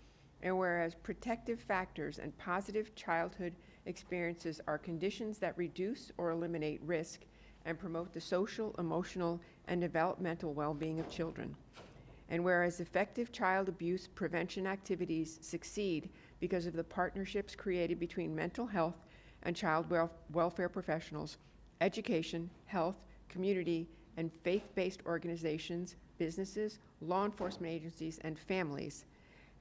And whereas protective factors and positive childhood experiences are conditions that reduce or eliminate risk and promote the social, emotional, and developmental well-being of children. And whereas effective child abuse prevention activities succeed because of the partnerships created between mental health and child welfare professionals, education, health, community, and faith-based organizations, businesses, law enforcement agencies, and families.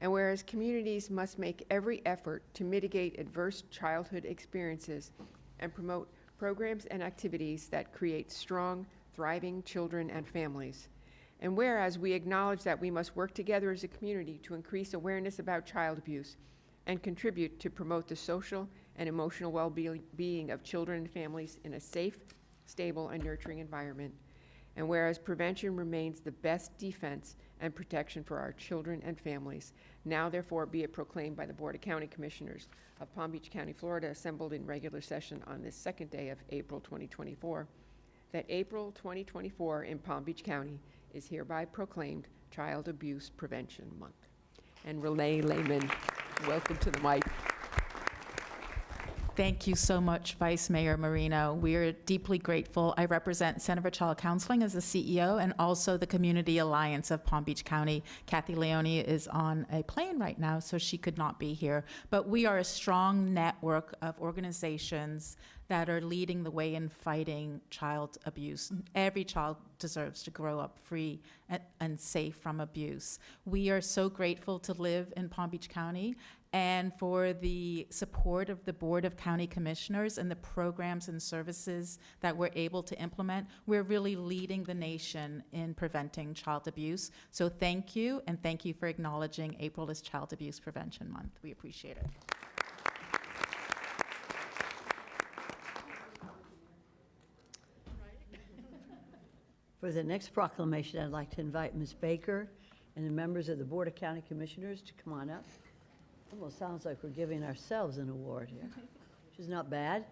And whereas communities must make every effort to mitigate adverse childhood experiences and promote programs and activities that create strong, thriving children and families. And whereas we acknowledge that we must work together as a community to increase awareness about child abuse and contribute to promote the social and emotional well-being of children and families in a safe, stable, and nurturing environment. And whereas prevention remains the best defense and protection for our children and families, now therefore be it proclaimed by the Board of County Commissioners of Palm Beach County, Florida, assembled in regular session on this second day of April 2024, that April 2024 in Palm Beach County is hereby proclaimed Child Abuse Prevention Month. And Renee Lehman, welcome to the mic. Thank you so much, Vice Mayor Marino. We are deeply grateful. I represent Center for Child Counseling as the CEO and also the Community Alliance of Palm Beach County. Kathy Leone is on a plane right now, so she could not be here. But we are a strong network of organizations that are leading the way in fighting child abuse. Every child deserves to grow up free and safe from abuse. We are so grateful to live in Palm Beach County and for the support of the Board of County Commissioners and the programs and services that we're able to implement. We're really leading the nation in preventing child abuse. So thank you, and thank you for acknowledging April as Child Abuse Prevention Month. We appreciate it. For the next proclamation, I'd like to invite Ms. Baker and the members of the Board of County Commissioners to come on up. Almost sounds like we're giving ourselves an award here, which is not bad.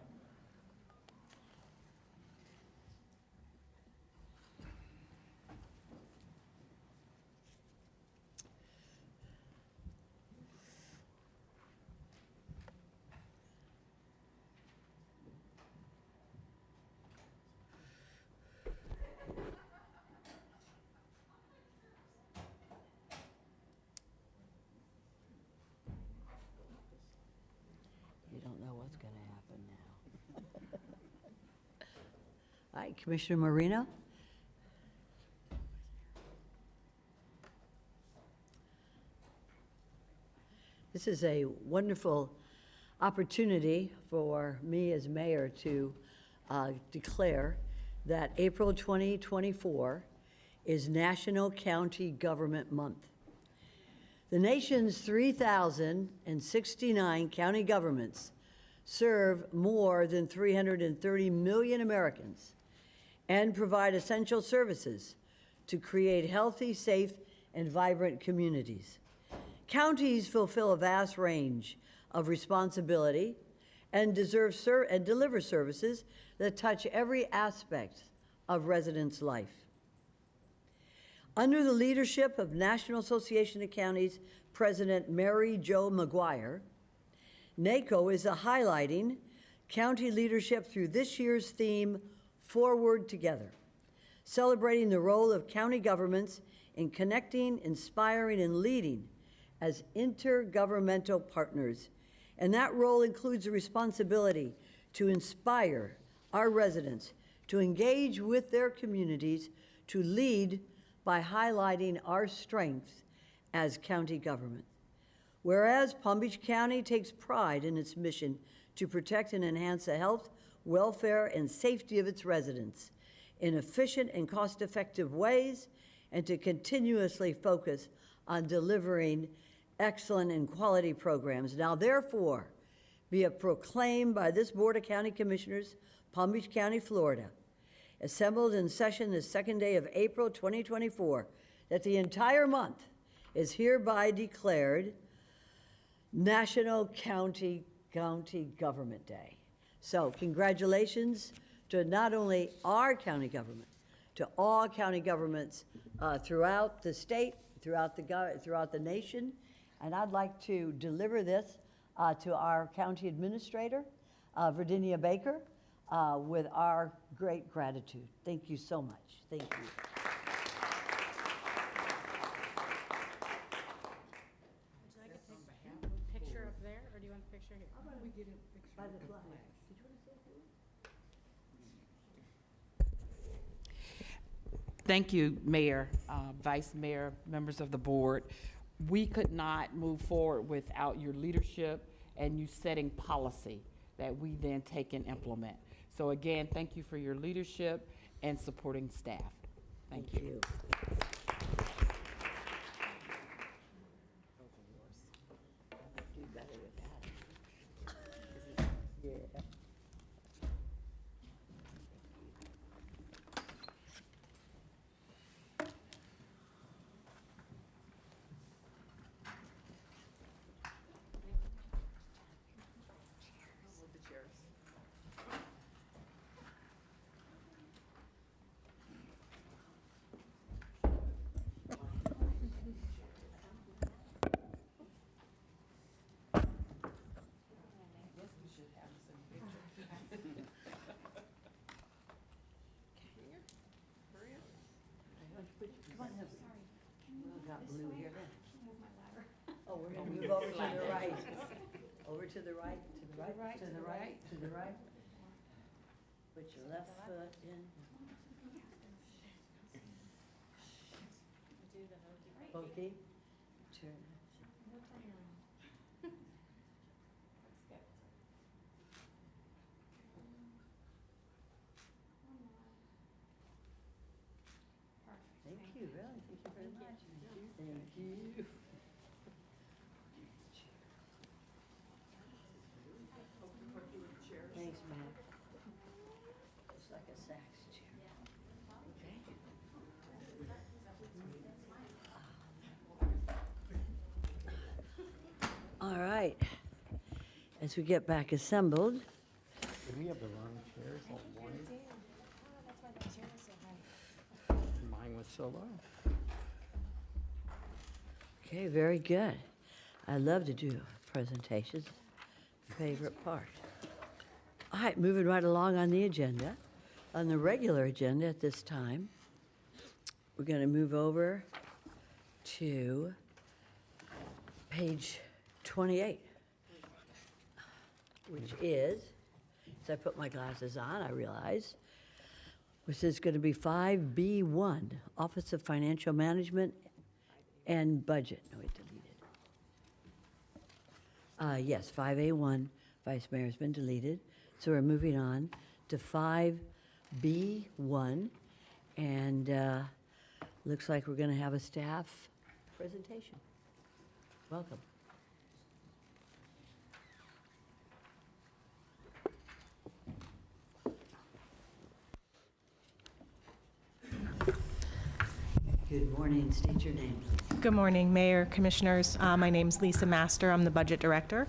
All right, Commissioner Marino? This is a wonderful opportunity for me as mayor to declare that April 2024 is National County Government Month. The nation's 3,069 county governments serve more than 330 million Americans and provide essential services to create healthy, safe, and vibrant communities. Counties fulfill a vast range of responsibility and deliver services that touch every aspect of residents' life. Under the leadership of National Association of Counties President Mary Jo McGuire, NACO is highlighting county leadership through this year's theme, Forward Together, celebrating the role of county governments in connecting, inspiring, and leading as intergovernmental partners. And that role includes the responsibility to inspire our residents to engage with their communities, to lead by highlighting our strengths as county government. Whereas Palm Beach County takes pride in its mission to protect and enhance the health, welfare, and safety of its residents in efficient and cost-effective ways, and to continuously focus on delivering excellent and quality programs. Now, therefore, be it proclaimed by this Board of County Commissioners, Palm Beach County, Florida, assembled in session the second day of April 2024, that the entire month is hereby declared National County Government Day. So congratulations to not only our county government, to all county governments throughout the state, throughout the nation. And I'd like to deliver this to our county administrator, Virginia Baker, with our great gratitude. Thank you so much. Thank you. Would you like a picture up there, or do you want the picture here? How about we get a picture by the flag? Did you want to say something? Thank you, Mayor, Vice Mayor, members of the board. We could not move forward without your leadership and you setting policy that we then take and implement. So again, thank you for your leadership and supporting staff. Thank you. Do better with that. Yeah. Come on, we've got blue here. Oh, we're gonna move over to the right. Over to the right, to the right, to the right, to the right. Put your left foot in. Okay. Turn. Thank you, really. Thank you very much. Thank you. Thanks, man. It's like a sax chair. Okay. All right. As we get back assembled. Did we have the wrong chairs all morning? That's why the chair is so high. Mine was so low. Okay, very good. I love to do presentations. Favorite part. All right, moving right along on the agenda. On the regular agenda at this time, we're going to move over to page 28, which is, as I put my glasses on, I realize, which is going to be 5B1, Office of Financial Management and Budget. No, we deleted. Yes, 5A1, Vice Mayor, has been deleted. So we're moving on to 5B1, and looks like we're going to have a staff presentation. Welcome. Good morning. State your name, please. Good morning, Mayor, Commissioners. My name's Lisa Master. I'm the Budget Director.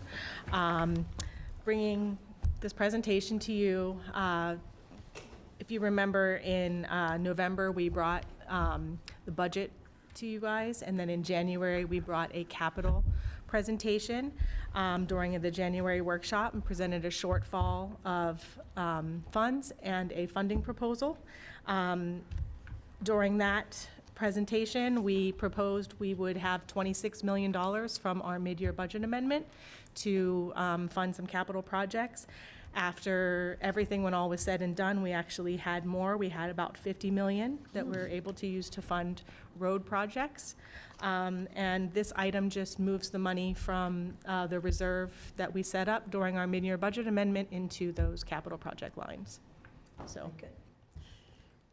Bringing this presentation to you. If you remember, in November, we brought the budget to you guys, and then in January, we brought a capital presentation during the January workshop and presented a shortfall of funds and a funding proposal. During that presentation, we proposed we would have $26 million from our mid-year budget amendment to fund some capital projects. After everything, when all was said and done, we actually had more. We had about $50 million that we were able to use to fund road projects. And this item just moves the money from the reserve that we set up during our mid-year budget amendment into those capital project lines. So. Good.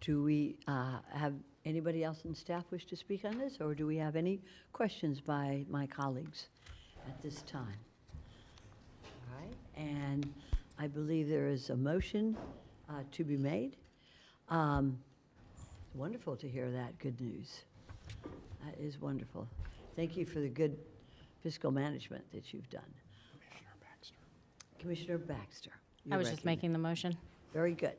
Do we have anybody else in staff wish to speak on this, or do we have any questions by my colleagues at this time? All right, and I believe there is a motion to be made. Wonderful to hear that good news. That is wonderful. Thank you for the good fiscal management that you've done. Commissioner Baxter. I was just making the motion. Very good.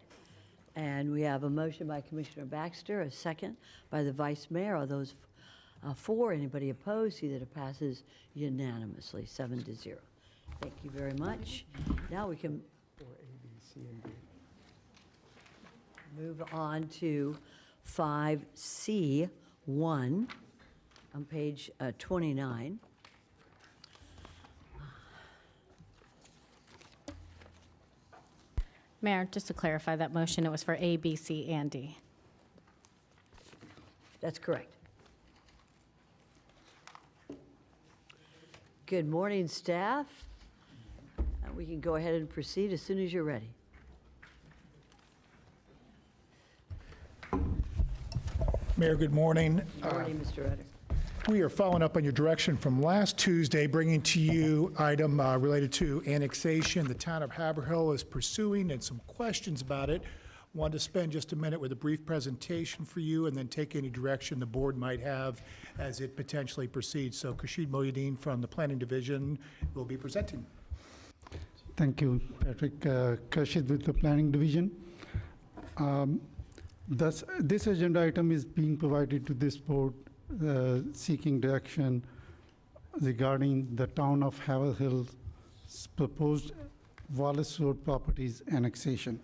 And we have a motion by Commissioner Baxter, a second by the Vice Mayor. Are those for? Anybody opposed? See that it passes unanimously, 7-0. Thank you very much. Now we can move on to 5C1 on page 29. Mayor, just to clarify that motion, it was for A, B, C, and D. That's correct. Good morning, staff. We can go ahead and proceed as soon as you're ready. Mayor, good morning. Good morning, Mr. Rutter. We are following up on your direction from last Tuesday, bringing to you item related to annexation. The town of Haverhill is pursuing, and some questions about it. Wanted to spend just a minute with a brief presentation for you and then take any direction the board might have as it potentially proceeds. So Kashid Mohyuddin from the Planning Division will be presenting. Thank you, Patrick. Kashid with the Planning Division. This agenda item is being provided to this board seeking direction regarding the town of Haverhill's proposed Wallace Road Properties annexation.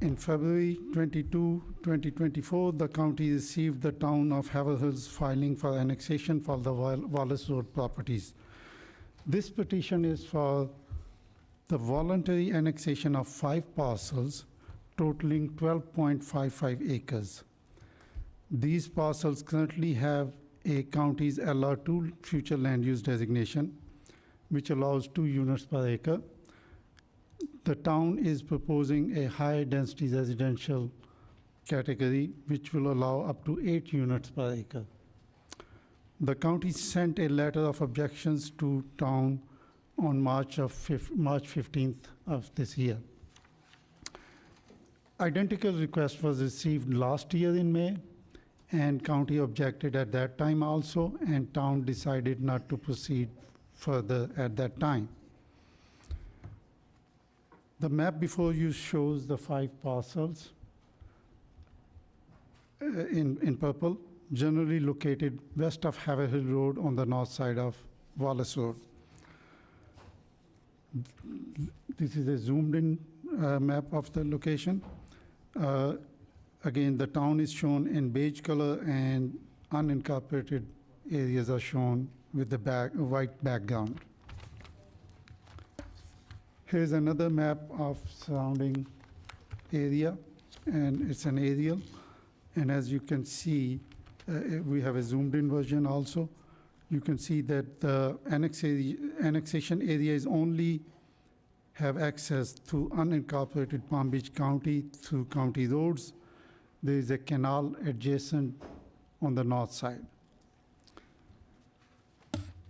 In February 22, 2024, the county received the town of Haverhill's filing for annexation for the Wallace Road properties. This petition is for the voluntary annexation of 5 parcels totaling 12.55 acres. These parcels currently have a county's LR2 future land use designation, which allows 2 units per acre. The town is proposing a higher density residential category, which will allow up to 8 units per acre. The county sent a letter of objections to town on March 15th of this year. Identical request was received last year in May, and county objected at that time also, and town decided not to proceed further at that time. The map before you shows the 5 parcels in purple, generally located west of Haverhill Road on the north side of Wallace Road. This is a zoomed in map of the location. Again, the town is shown in beige color and unincorporated areas are shown with the white background. Here's another map of surrounding area. and it's an aerial. And as you can see, we have a zoomed-in version also. You can see that the annexation area is only have access to unincorporated Palm Beach County through county roads. There is a canal adjacent on the north side.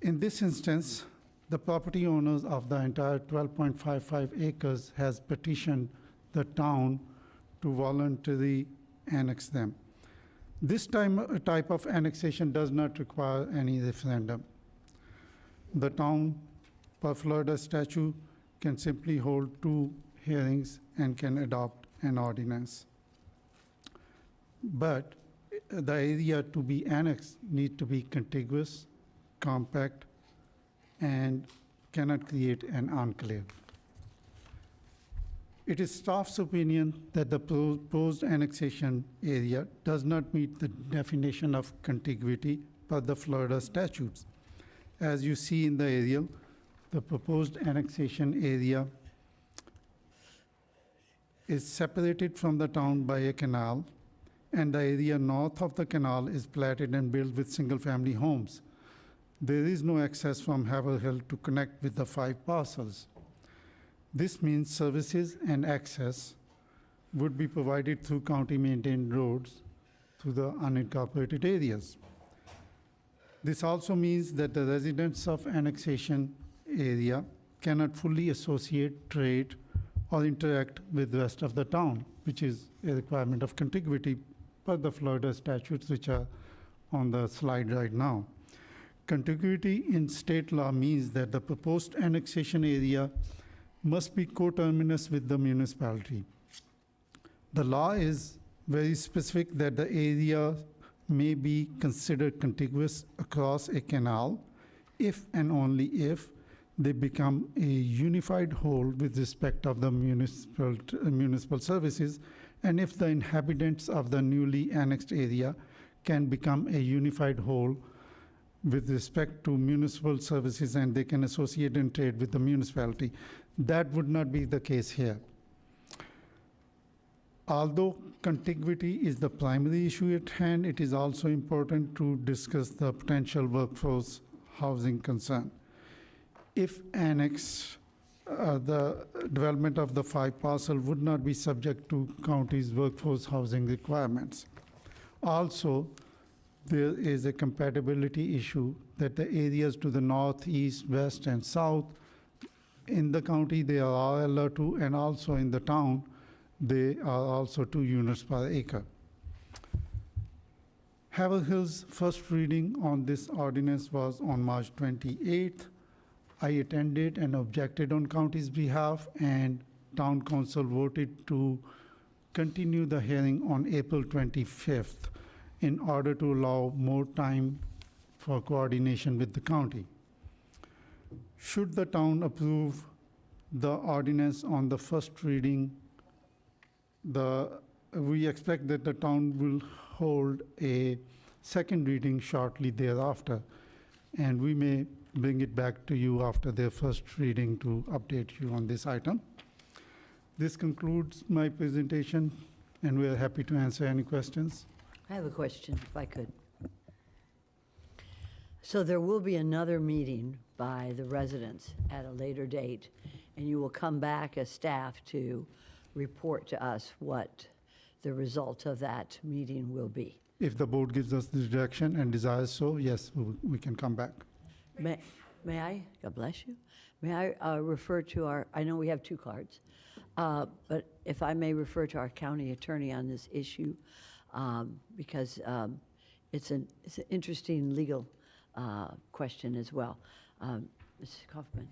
In this instance, the property owners of the entire 12.55 acres has petitioned the town to voluntarily annex them. This type of annexation does not require any referendum. The town, per Florida statute, can simply hold 2 hearings and can adopt an ordinance. But the area to be annexed needs to be contiguous, compact, and cannot create an enclave. It is staff's opinion that the proposed annexation area does not meet the definition of contiguity per the Florida statutes. As you see in the aerial, the proposed annexation area is separated from the town by a canal, and the area north of the canal is platted and built with single-family homes. There is no access from Haverhill to connect with the 5 parcels. This means services and access would be provided through county-maintained roads to the unincorporated areas. This also means that the residents of annexation area cannot fully associate, trade, or interact with the rest of the town, which is a requirement of contiguity per the Florida statutes, which are on the slide right now. Contiguity in state law means that the proposed annexation area must be coterminous with the municipality. The law is very specific that the area may be considered contiguous across a canal if and only if they become a unified whole with respect of the municipal services, and if the inhabitants of the newly annexed area can become a unified whole with respect to municipal services and they can associate and trade with the municipality. That would not be the case here. Although contiguity is the primary issue at hand, it is also important to discuss the potential workforce housing concern. If annexed, the development of the 5 parcel would not be subject to county's workforce housing requirements. Also, there is a compatibility issue that the areas to the north, east, west, and south in the county, they are RLR2, and also in the town, they are also 2 units per acre. Haverhill's first reading on this ordinance was on March 28th. I attended and objected on county's behalf, and town council voted to continue the hearing on April 25th in order to allow more time for coordination with the county. Should the town approve the ordinance on the first reading, we expect that the town will hold a second reading shortly thereafter, and we may bring it back to you after their first reading to update you on this item. This concludes my presentation, and we are happy to answer any questions. I have a question, if I could. So there will be another meeting by the residents at a later date, and you will come back as staff to report to us what the result of that meeting will be. If the board gives us the direction and desires so, yes, we can come back. May I, God bless you, may I refer to our, I know we have 2 cards, but if I may refer to our county attorney on this issue, because it's an interesting legal question as well. Mrs. Kaufman.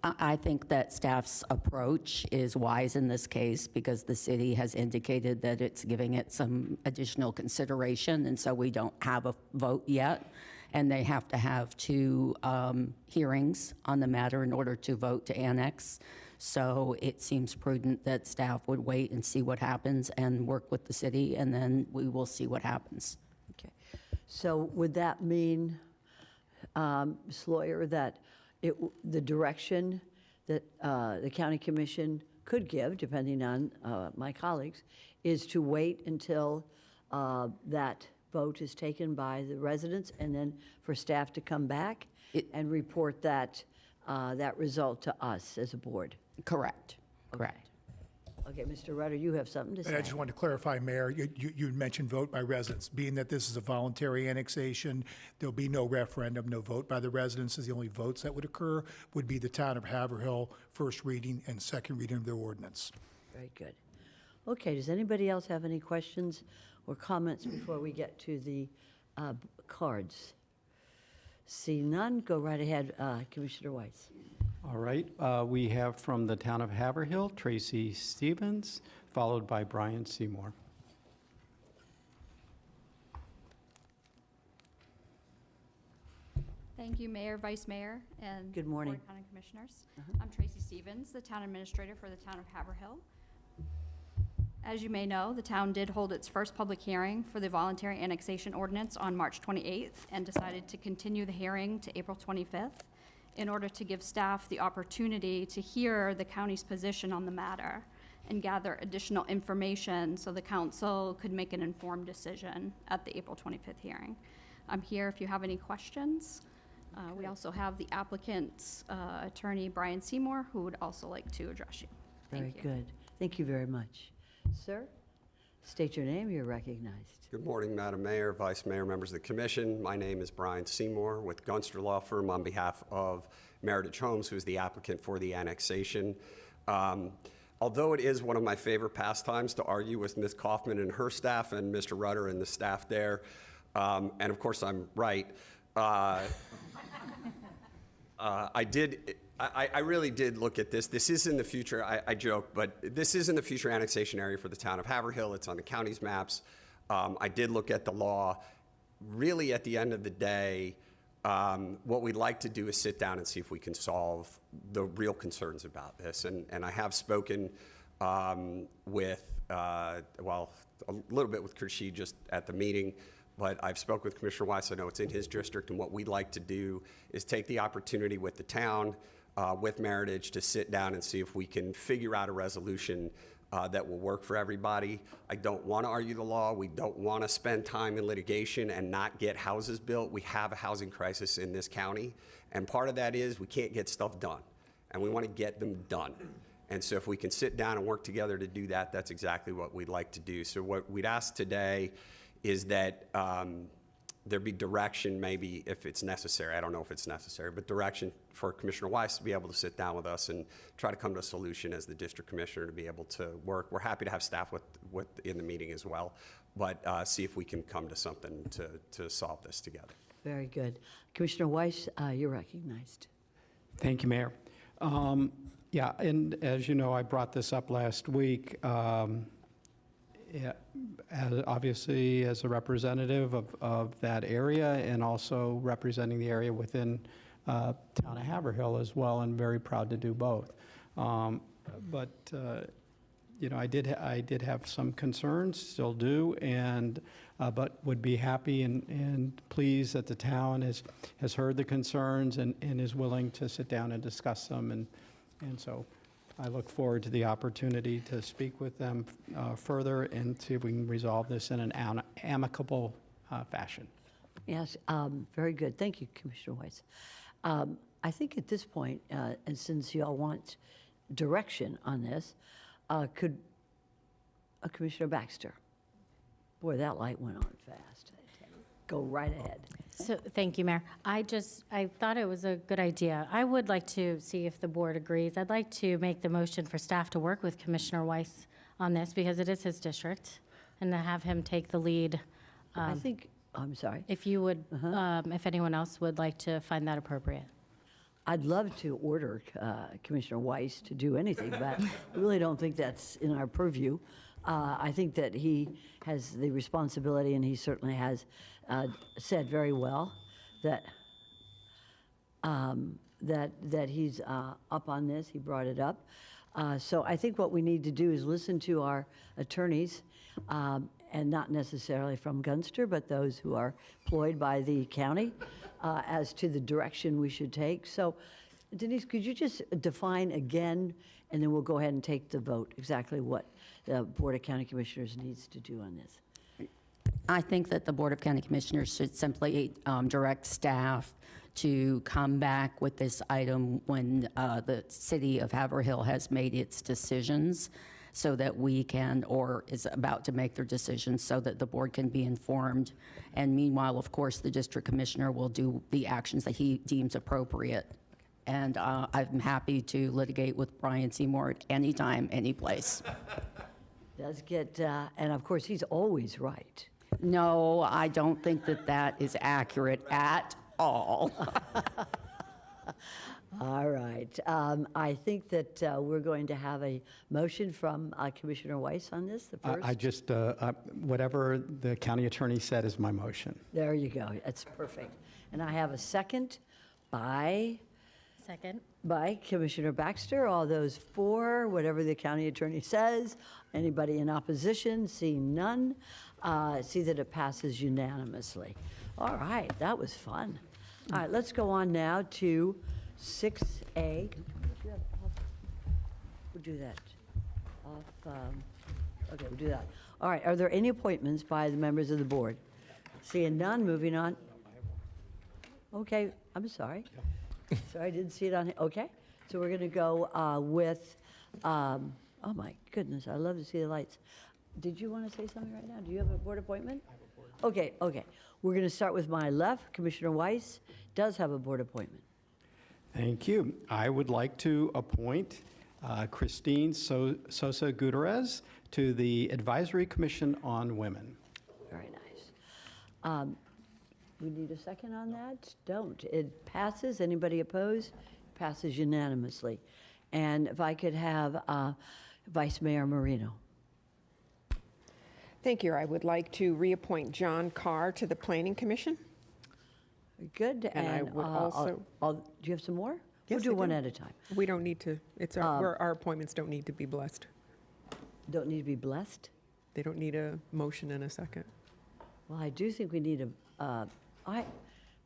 I think that staff's approach is wise in this case because the city has indicated that it's giving it some additional consideration, and so we don't have a vote yet. And they have to have 2 hearings on the matter in order to vote to annex. So it seems prudent that staff would wait and see what happens and work with the city, and then we will see what happens. Okay. So would that mean, Ms. Lawyer, that the direction that the county commission could give, depending on my colleagues, is to wait until that vote is taken by the residents, and then for staff to come back and report that, that result to us as a board? Correct. Correct. Okay, Mr. Rutter, you have something to say? And I just wanted to clarify, Mayor, you mentioned vote by residents. Being that this is a voluntary annexation, there'll be no referendum, no vote by the residents. The only votes that would occur would be the town of Haverhill, first reading and second reading of their ordinance. Very good. Okay, does anybody else have any questions or comments before we get to the cards? See none, go right ahead, Commissioner Weiss. All right, we have from the town of Haverhill, Tracy Stevens, followed by Brian Seymour. Thank you, Mayor, Vice Mayor, and Good morning. Board of County Commissioners. I'm Tracy Stevens, the Town Administrator for the Town of Haverhill. As you may know, the town did hold its first public hearing for the voluntary annexation ordinance on March 28th and decided to continue the hearing to April 25th in order to give staff the opportunity to hear the county's position on the matter and gather additional information so the council could make an informed decision at the April 25th hearing. I'm here if you have any questions. We also have the applicant's attorney, Brian Seymour, who would also like to address you. Very good. Thank you very much. Sir, state your name, you're recognized. Good morning, Madam Mayor, Vice Mayor, members of the Commission. My name is Brian Seymour with Gunster Law Firm on behalf of Meritage Homes, who is the applicant for the annexation. Although it is one of my favorite pastimes to argue with Ms. Kaufman and her staff and Mr. Rutter and the staff there, and of course I'm right, I really did look at this. This is in the future, I joke, but this is in the future annexation area for the town of Haverhill. It's on the county's maps. I did look at the law. Really, at the end of the day, what we'd like to do is sit down and see if we can solve the real concerns about this. And I have spoken with, well, a little bit with Khurshid just at the meeting, but I've spoken with Commissioner Weiss. I know it's in his district, and what we'd like to do is take the opportunity with the town, with Meritage, to sit down and see if we can figure out a resolution that will work for everybody. I don't want to argue the law. We don't want to spend time in litigation and not get houses built. We have a housing crisis in this county, and part of that is we can't get stuff done, and we want to get them done. And so if we can sit down and work together to do that, that's exactly what we'd like to do. So what we'd ask today is that there be direction, maybe if it's necessary, I don't know if it's necessary, but direction for Commissioner Weiss to be able to sit down with us and try to come to a solution as the district commissioner to be able to work. We're happy to have staff in the meeting as well, but see if we can come to something to solve this together. Very good. Commissioner Weiss, you're recognized. Thank you, Mayor. Yeah, and as you know, I brought this up last week. Obviously, as a representative of that area and also representing the area within town of Haverhill as well, and very proud to do both. But you know, I did have some concerns, still do, and but would be happy and pleased that the town has heard the concerns and is willing to sit down and discuss them, and so I look forward to the opportunity to speak with them further and see if we can resolve this in an amicable fashion. Yes, very good. Thank you, Commissioner Weiss. I think at this point, and since you all want direction on this, could Commissioner Baxter? Boy, that light went on fast. Go right ahead. So, thank you, Mayor. I thought it was a good idea. I would like to see if the board agrees. I'd like to make the motion for staff to work with Commissioner Weiss on this because it is his district, and to have him take the lead. I think, I'm sorry. If you would, if anyone else would like to find that appropriate. I'd love to order Commissioner Weiss to do anything, but I really don't think that's in our purview. I think that he has the responsibility, and he certainly has said very well that that he's up on this. He brought it up. So I think what we need to do is listen to our attorneys, and not necessarily from Gunster, but those who are employed by the county, as to the direction we should take. So Denise, could you just define again, and then we'll go ahead and take the vote, exactly what the Board of County Commissioners needs to do on this? I think that the Board of County Commissioners should simply direct staff to come back with this item when the city of Haverhill has made its decisions, so that we can, or is about to make their decisions, so that the board can be informed. And meanwhile, of course, the district commissioner will do the actions that he deems appropriate. And I'm happy to litigate with Brian Seymour at any time, any place. Does get, and of course, he's always right. No, I don't think that that is accurate at all. All right. I think that we're going to have a motion from Commissioner Weiss on this, the first. I just, whatever the county attorney said is my motion. There you go. That's perfect. And I have a second by Second. Commissioner Baxter. All those for, whatever the county attorney says. Anybody in opposition? Seeing none. See that it passes unanimously. All right, that was fun. All right, let's go on now to 6A. We'll do that. Okay, we'll do that. All right, are there any appointments by the members of the board? Seeing none, moving on. Okay, I'm sorry. Sorry, I didn't see it on here. Okay, so we're going to go with, oh my goodness, I love to see the lights. Did you want to say something right now? Do you have a board appointment? I have a board appointment. Okay. We're going to start with my left. Commissioner Weiss does have a board appointment. Thank you. I would like to appoint Christine Sosa Gutierrez to the Advisory Commission on Women. Very nice. We need a second on that? Don't. It passes. Anybody opposed? Passes unanimously. And if I could have Vice Mayor Marino. Thank you. I would like to reappoint John Carr to the Planning Commission. Good. And I would also. Do you have some more? Yes, We'll do I one do. at a time. We don't need to, it's our appointments don't need to be blessed. Don't need to be blessed? They don't need a motion and a second. Well, I do think we need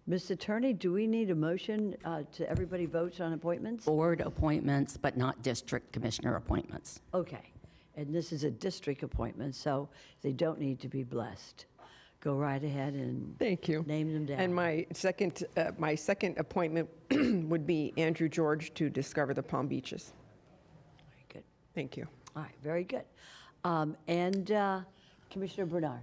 Mr. Attorney, do we need a motion to everybody votes on appointments? Board appointments, but not district commissioner appointments. Okay. And this is a district appointment, so they don't need to be blessed. Go right ahead and Thank you. name them down. And my second appointment would be Andrew George to Discover the Palm Beaches. Very good. Thank you. All right, very good. And Commissioner Bernard.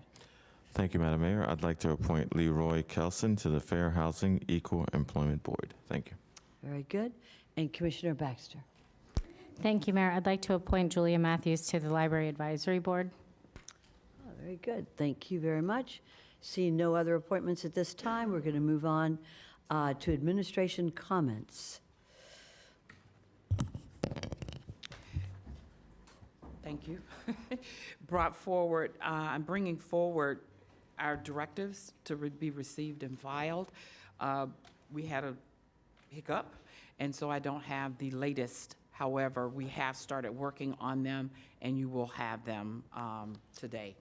Thank you, Madam Mayor. I'd like to appoint Leroy Kelson to the Fair Housing Equal Employment Board. Thank you. Very good. And Commissioner Baxter. Thank you, Mayor. I'd like to appoint Julia Matthews to the Library Advisory Board. Oh, very good. Thank you very much. Seeing no other appointments at this time, we're going to move on to administration comments. Thank you. I'm bringing forward our directives to be received and filed. We had a hiccup, and so I don't have the latest. However, we have started working on them, and you will have them today.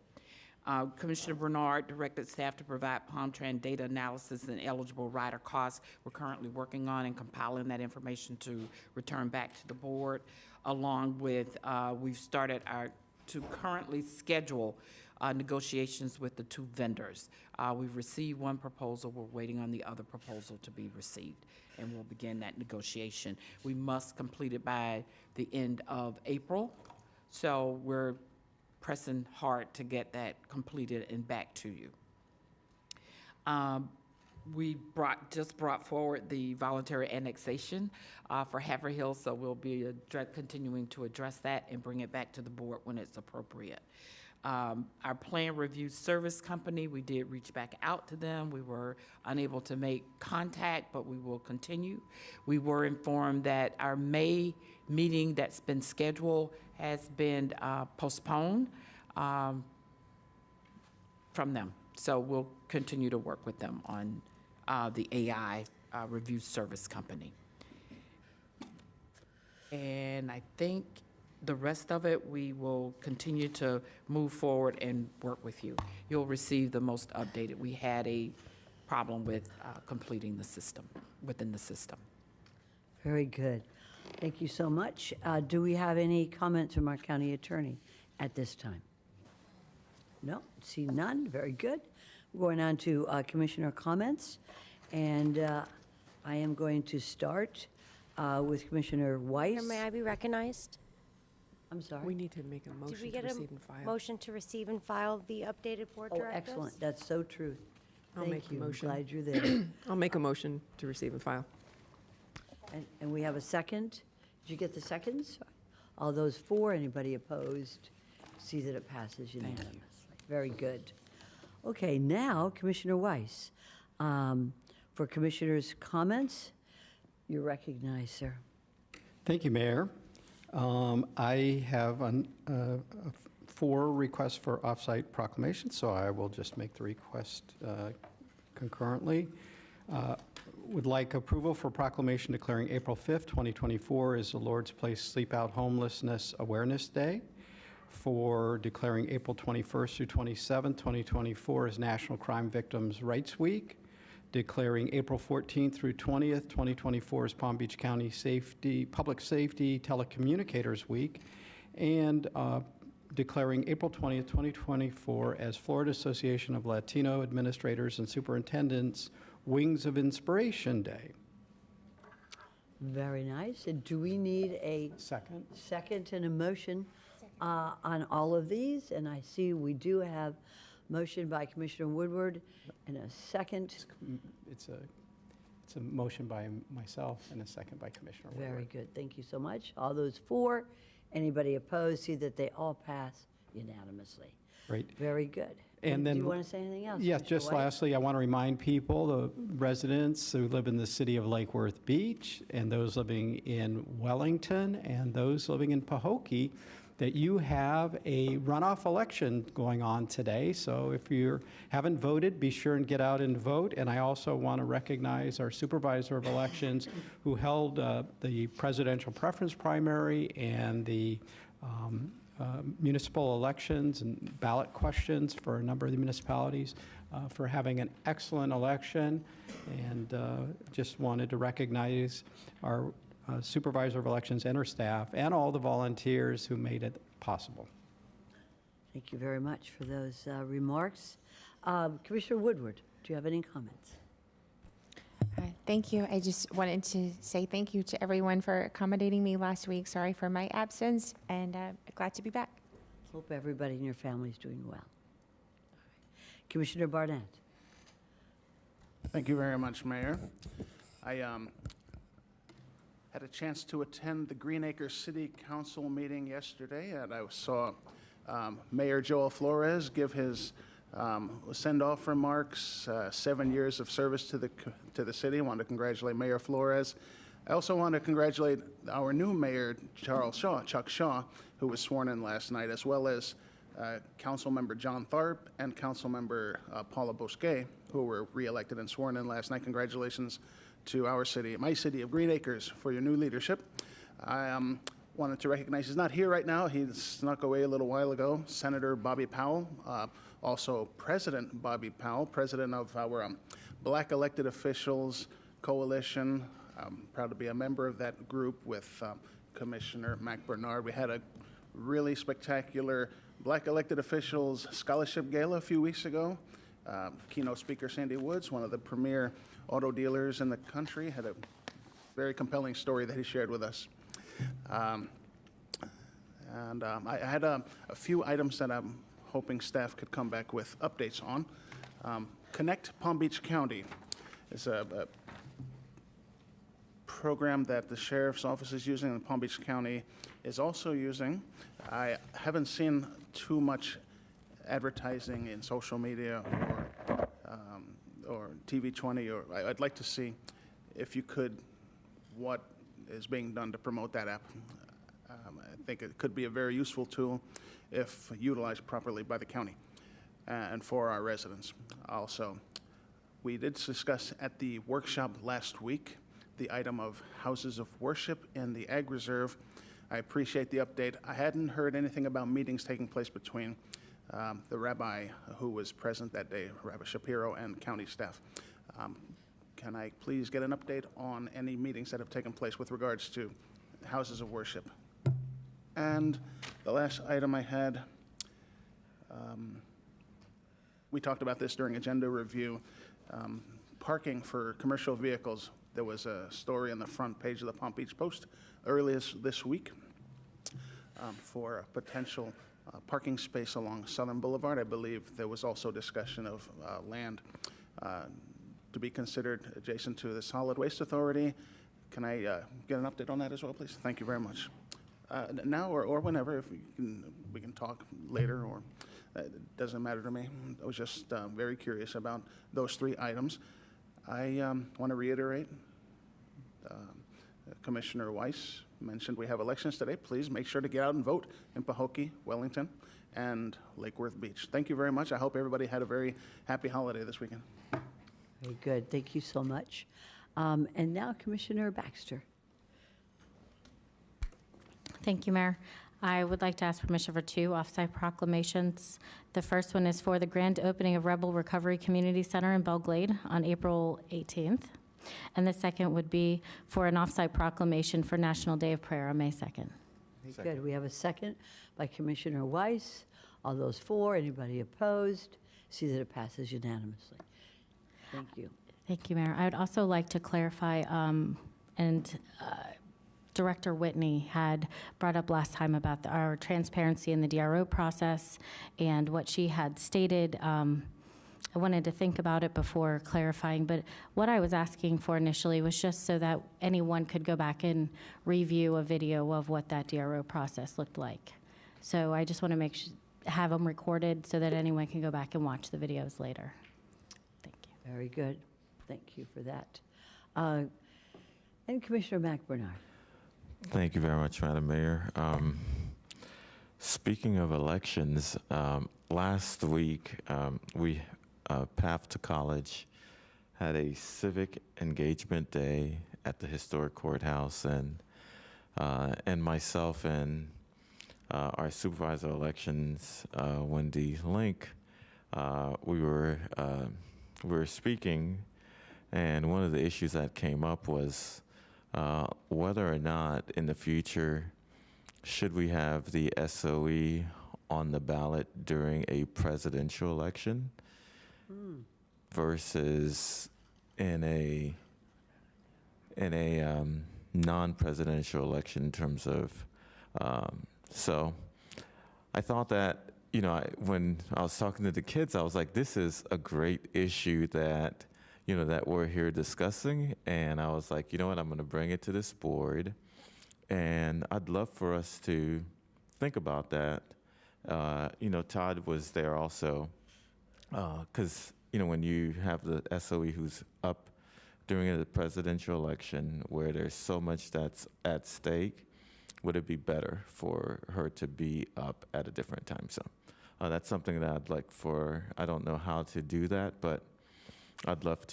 Commissioner Bernard directed staff to provide PalmTran data analysis and eligible rider costs. We're currently working on and compiling that information to return back to the board, along with we've started to currently schedule negotiations with the two vendors. We've received one proposal. We're waiting on the other proposal to be received, and we'll begin that negotiation. We must complete it by the end of April, so we're pressing hard to get that completed and back to you. We just brought forward the voluntary annexation for Haverhill, so we'll be continuing to address that and bring it back to the board when it's appropriate. Our plan review service company, we did reach back out to them. We were unable to make contact, but we will continue. We were informed that our May meeting that's been scheduled has been postponed from them. So we'll continue to work with them on the AI review service company. And I think the rest of it, we will continue to move forward and work with you. You'll receive the most updated. We had a problem with completing the system, within the system. Very good. Thank you so much. Do we have any comments from our county attorney at this time? No, see none. Very good. We're going on to commissioner comments, and I am going to start with Commissioner Weiss. May I be recognized? I'm sorry? We need to make a Did motion we to get a receive and file. motion to receive and file the updated board Oh, directives? excellent. That's so true. I'll make Thank a you. I'm motion. glad you're there. I'll make a motion to receive and file. And we have a second. Did you get the seconds? All those for, anybody opposed? See that it passes unanimously. Very good. Okay, now Commissioner Weiss. For commissioners' comments, you're recognized, sir. Thank you, Mayor. I have 4 requests for off-site proclamations, so I will just make the request concurrently. Would like approval for proclamation declaring April 5th, 2024 is the Lord's Place Sleep Out Homelessness Awareness Day, for declaring April 21st through 27th, 2024 is National Crime Victims' Rights Week, declaring April 14th through 20th, 2024 is Palm Beach County Public Safety Telecommunicators Week, and declaring April 20th, 2024 as Florida Association of Latino Administrators and Superintendents Wings of Inspiration Day. Very nice. And do we need a second and a motion on all of these? And I see we do have motion by Commissioner Woodward and a second. It's a motion by myself and a second by Commissioner Woodward. Very good. Thank you so much. All those for, anybody opposed, see that they all pass unanimously. Great. Very good. And then, do you want to say anything else? Yes, Mr. just White? lastly, I want to remind people, the residents who live in the city of Lake Worth Beach, and those living in Wellington, and those living in Pahokee, that you have a runoff election going on today. So if you haven't voted, be sure and get out and vote. And I also want to recognize our supervisor of elections who held the presidential preference primary and the municipal elections and ballot questions for a number of the municipalities for having an excellent election. And just wanted to recognize our supervisor of elections and her staff and all the volunteers who made it possible. Thank you very much for those remarks. Commissioner Woodward, do you have any comments? Thank you. I just wanted to say thank you to everyone for accommodating me last week. Sorry for my absence, and glad to be back. Hope everybody in your family is doing well. Commissioner Barnett. Thank you very much, Mayor. I had a chance to attend the Green Acres City Council meeting yesterday, and I saw Mayor Joel Flores give his send-off remarks, 7 years of service to the city. I want to congratulate Mayor Flores. I also want to congratulate our new mayor, Chuck Shaw, who was sworn in last night, as well as Councilmember John Tharp and Councilmember Paula Bosquet, who were re-elected and sworn in last night. Congratulations to our city, my city of Green Acres, for your new leadership. I wanted to recognize, he's not here right now, he snuck away a little while ago, Senator Bobby Powell, also President Bobby Powell, president of our Black Elected Officials Coalition. I'm proud to be a member of that group with Commissioner Mac Bernard. We had a really spectacular Black Elected Officials Scholarship Gala a few weeks ago. Keynote speaker Sandy Woods, one of the premier auto dealers in the country, had a very compelling story that he shared with us. I had a few items that I'm hoping staff could come back with updates on. Connect Palm Beach County is a program that the Sheriff's Office is using and Palm Beach County is also using. I haven't seen too much advertising in social media or TV 20, or I'd like to see, if you could, what is being done to promote that app. I think it could be a very useful tool if utilized properly by the county and for our residents. Also, we did discuss at the workshop last week the item of houses of worship in the Ag Reserve. I appreciate the update. I hadn't heard anything about meetings taking place between the rabbi who was present that day, Rabbi Shapiro, and county staff. can I please get an update on any meetings that have taken place with regards to houses of worship? And the last item I had, we talked about this during agenda review, parking for commercial vehicles. There was a story on the front page of the Palm Beach Post earlier this week for a potential parking space along Southern Boulevard. I believe there was also discussion of land to be considered adjacent to the Solid Waste Authority. Can I get an update on that as well, please? Thank you very much. Now or whenever, if we can talk later, or it doesn't matter to me. I was just very curious about those three items. I want to reiterate, Commissioner Weiss mentioned we have elections today. Please make sure to get out and vote in Pahokee, Wellington, and Lake Worth Beach. Thank you very much. I hope everybody had a very happy holiday this weekend. Very good. Thank you so much. And now Commissioner Baxter. Thank you, Mayor. I would like to ask permission for two off-site proclamations. The first one is for the grand opening of Rebel Recovery Community Center in Belle Glade on April 18th. And the second would be for an off-site proclamation for National Day of Prayer on May 2nd. Very good. We have a second by Commissioner Weiss. All those for, anybody opposed? See that it passes unanimously. Thank you. Thank you, Mayor. I would also like to clarify, Director Whitney had brought up last time about our transparency in the DRO process and what she had stated. I wanted to think about it before clarifying, but what I was asking for initially was just so that anyone could go back and review a video of what that DRO process looked like. So I just want to have them recorded so that anyone can go back and watch the videos later. Thank you. Very good. Thank you for that. And Commissioner McBernard. Thank you very much, Madam Mayor. Speaking of elections, last week we Path to College had a civic engagement day at the historic courthouse, and myself and our supervisor of elections, Wendy Link, we were speaking, and one of the issues that came up was whether or not in the future should we have the SOE on the ballot during a presidential election versus in a non-presidential election in terms of so I thought that, you know, when I was talking to the kids, I was like, this is a great issue that, you know, that we're here discussing. And I was like, you know what, I'm going to bring it to this board. And I'd love for us to think about that. You know, Todd was there also. Because, you know, when you have the SOE who's up during the presidential election where there's so much that's at stake, would it be better for her to be up at a different time zone? That's something that I'd like for, I don't know how to do that, but I'd love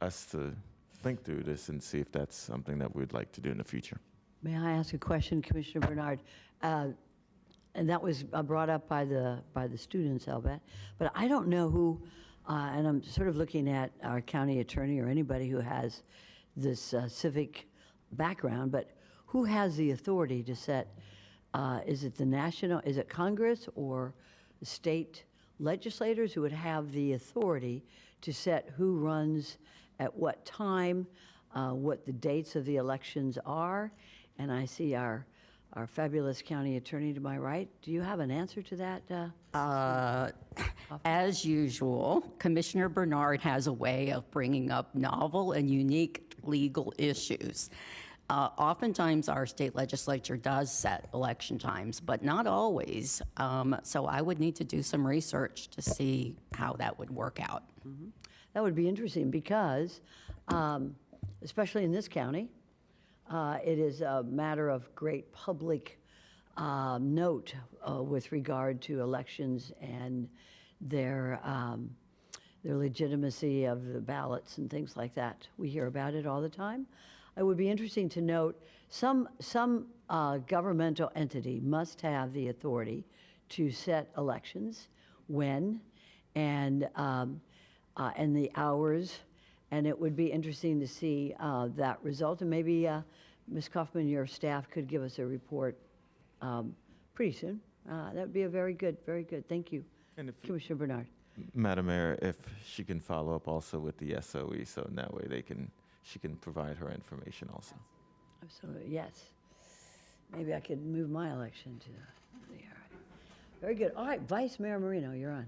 us to think through this and see if that's something that we'd like to do in the future. May I ask a question, Commissioner Bernard? And that was brought up by the students, I'll bet. But I don't know who, and I'm sort of looking at our county attorney or anybody who has this civic background, but who has the authority to set, is it Congress or the state legislators who would have the authority to set who runs at what time, what the dates of the elections are? And I see our fabulous county attorney to my right. Do you have an answer to that? As usual, Commissioner Bernard has a way of bringing up novel and unique legal issues. Oftentimes, our state legislature does set election times, but not always. So I would need to do some research to see how that would work out. Mm-hmm. That would be interesting because, especially in this county, it is a matter of great public note with regard to elections and their legitimacy of the ballots and things like that. We hear about it all the time. It would be interesting to note some governmental entity must have the authority to set elections, when, and the hours, And it would be interesting to see that result. And maybe, Ms. Kaufman, your staff could give us a report pretty soon. That would be a very good. Thank you. And if- Commissioner Bernard. Madam Mayor, if she can follow up also with the SOE, so in that way she can provide her information also. Absolutely, yes. Maybe I could move my election to there. Very good. All right, Vice Mayor Marino, you're on.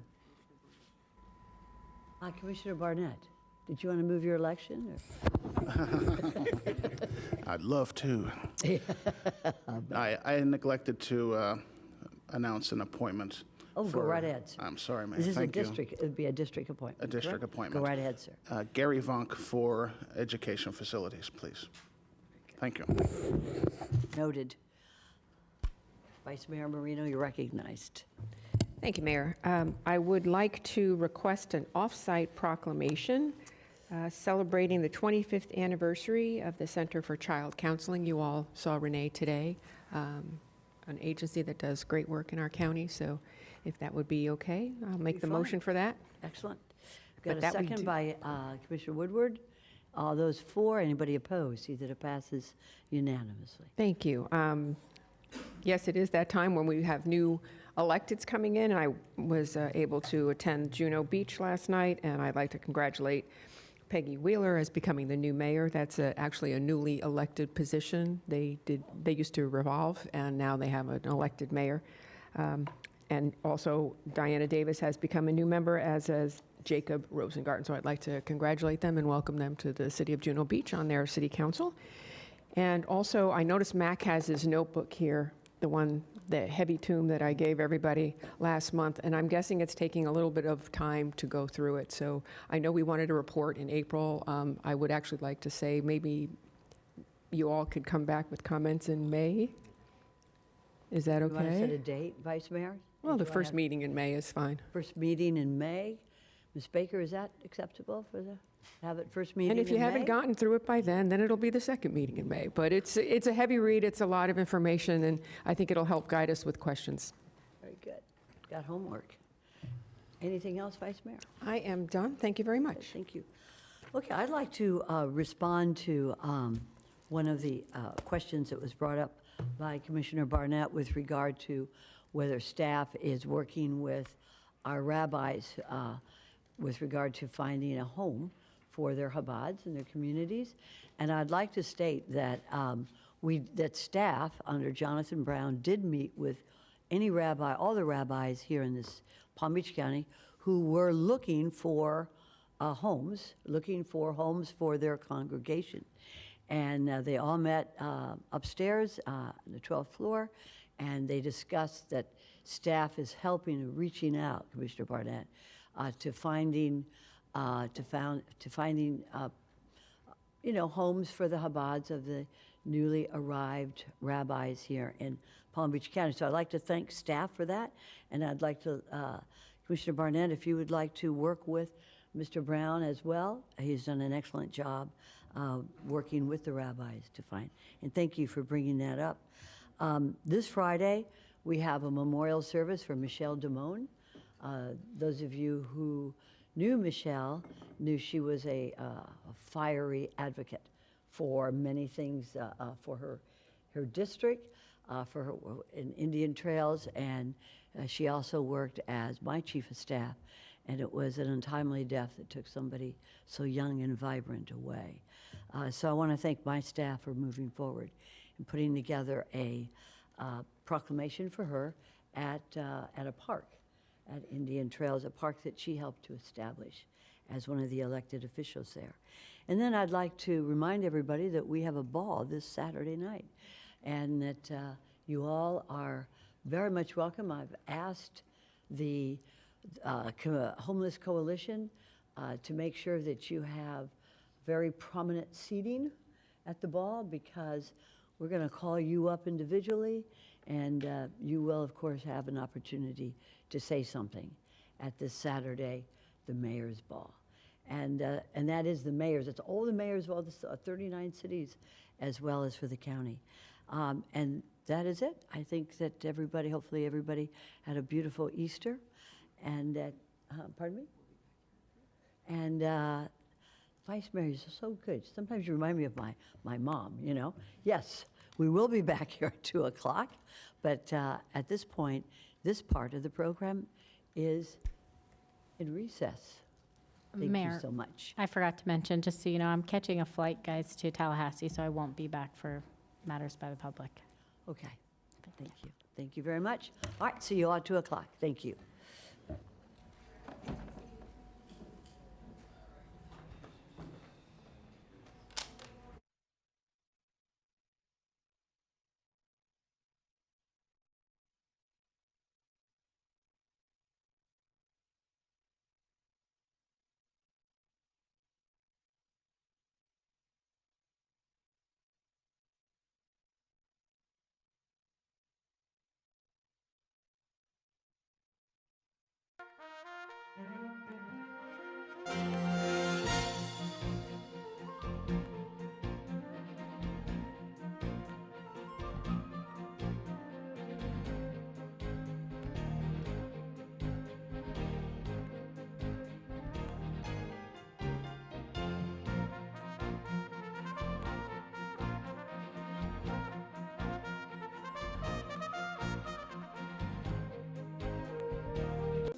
Commissioner Barnett, did you want to move your election? I'd love to. I neglected to announce an appointment. Oh, go right ahead, sir. I'm sorry, Mayor. This is a Thank you. district, it would be a district appointment. A district correct? appointment. Go right ahead, sir. Gary Vonk for Education Facilities, please. Thank you. Noted. Vice Mayor Marino, you're recognized. Thank you, Mayor. I would like to request an off-site proclamation celebrating the 25th anniversary of the Center for Child Counseling. You all saw Renee today, an agency that does great work in our county. So if that would be okay, I'll make the motion for that. Excellent. Got But a that we second do- by Commissioner Woodward. All those for, anybody opposed? See that it passes unanimously. Thank you. Yes, it is that time when we have new electeds coming in. I was able to attend Juno Beach last night, and I'd like to congratulate Peggy Wheeler as becoming the new mayor. That's actually a newly elected position. They used to revolve, and now they have an elected mayor. And also, Diana Davis has become a new member, as has Jacob Rosengarten. So I'd like to congratulate them and welcome them to the city of Juno Beach on their city council. And also, I noticed Mac has his notebook here, the heavy tome that I gave everybody last month, and I'm guessing it's taking a little bit of time to go through it. So I know we wanted a report in April. I would actually like to say maybe you all could come back with comments in May. Is that You want to set a okay? date, Vice Mayor? Well, Did the you first wanna- meeting in May is fine. First meeting in May. Ms. Baker, is that acceptable for have it first meeting in And May? if you haven't gotten through it by then it'll be the second meeting in May. But it's a heavy read, it's a lot of information, and I think it'll help guide us with questions. Very good. Got homework. Anything else, Vice Mayor? I am done. Thank you very much. Thank you. Okay, I'd like to respond to one of the questions that was brought up by Commissioner Barnett with regard to whether staff is working with our rabbis with regard to finding a home for their Chabads and their communities. And I'd like to state that that staff under Jonathan Brown did meet with any rabbi, all the rabbis here in this Palm Beach County who were looking for homes for their congregation. And they all met upstairs on the 12th floor, and they discussed that staff is helping, reaching out, Commissioner Barnett, to finding homes for the Chabads of the newly arrived rabbis here in Palm Beach County. So I'd like to thank staff for that, and I'd like to, Commissioner Barnett, if you would like to work with Mr. Brown as well. He's done an excellent job working with the rabbis to find, and thank you for bringing that up. This Friday, we have a memorial service for Michelle Damone. Those of you who knew Michelle knew she was a fiery advocate for many things, for her district, for her in Indian Trails, and she also worked as my chief of staff. And it was an untimely death that took somebody so young and vibrant away. So I want to thank my staff for moving forward and putting together a proclamation for her at a park, at Indian Trails, a park that she helped to establish as one of the elected officials there. And then I'd like to remind everybody that we have a ball this Saturday night, and that you all are very much welcome. I've asked the Homeless Coalition to make sure that you have very prominent seating at the ball, because we're going to call you up individually, and you will, of course, have an opportunity to say something at this Saturday, the Mayor's Ball. And that is the mayor's. It's all the mayors of all the 39 cities, as well as for the county. And that is it. I think that hopefully everybody had a beautiful Easter. And pardon me? And Vice Mayor, you're so good. Sometimes you remind me of my mom, you know? Yes, we will be back here at 2 o'clock, but at this point, this part of the program is in recess. Thank you Mayor, so much. I forgot to mention, just so you know, I'm catching a flight, guys, to Tallahassee, so I won't be back for matters by the public. Okay, thank you. Thank you very much. All right, see you all at 2 o'clock. Thank you.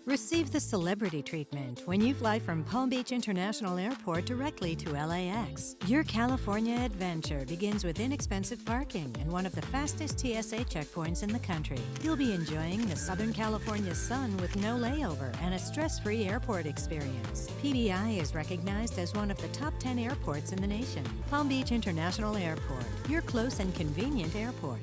Receive the celebrity treatment when you fly from Palm Beach International Airport directly to LAX. Your California adventure begins with inexpensive parking and one of the fastest TSA checkpoints in the country. You'll be enjoying the Southern California sun with no layover and a stress-free airport experience. PBI is recognized as one of the top 10 airports in the nation. Palm Beach International Airport, your close and convenient airport.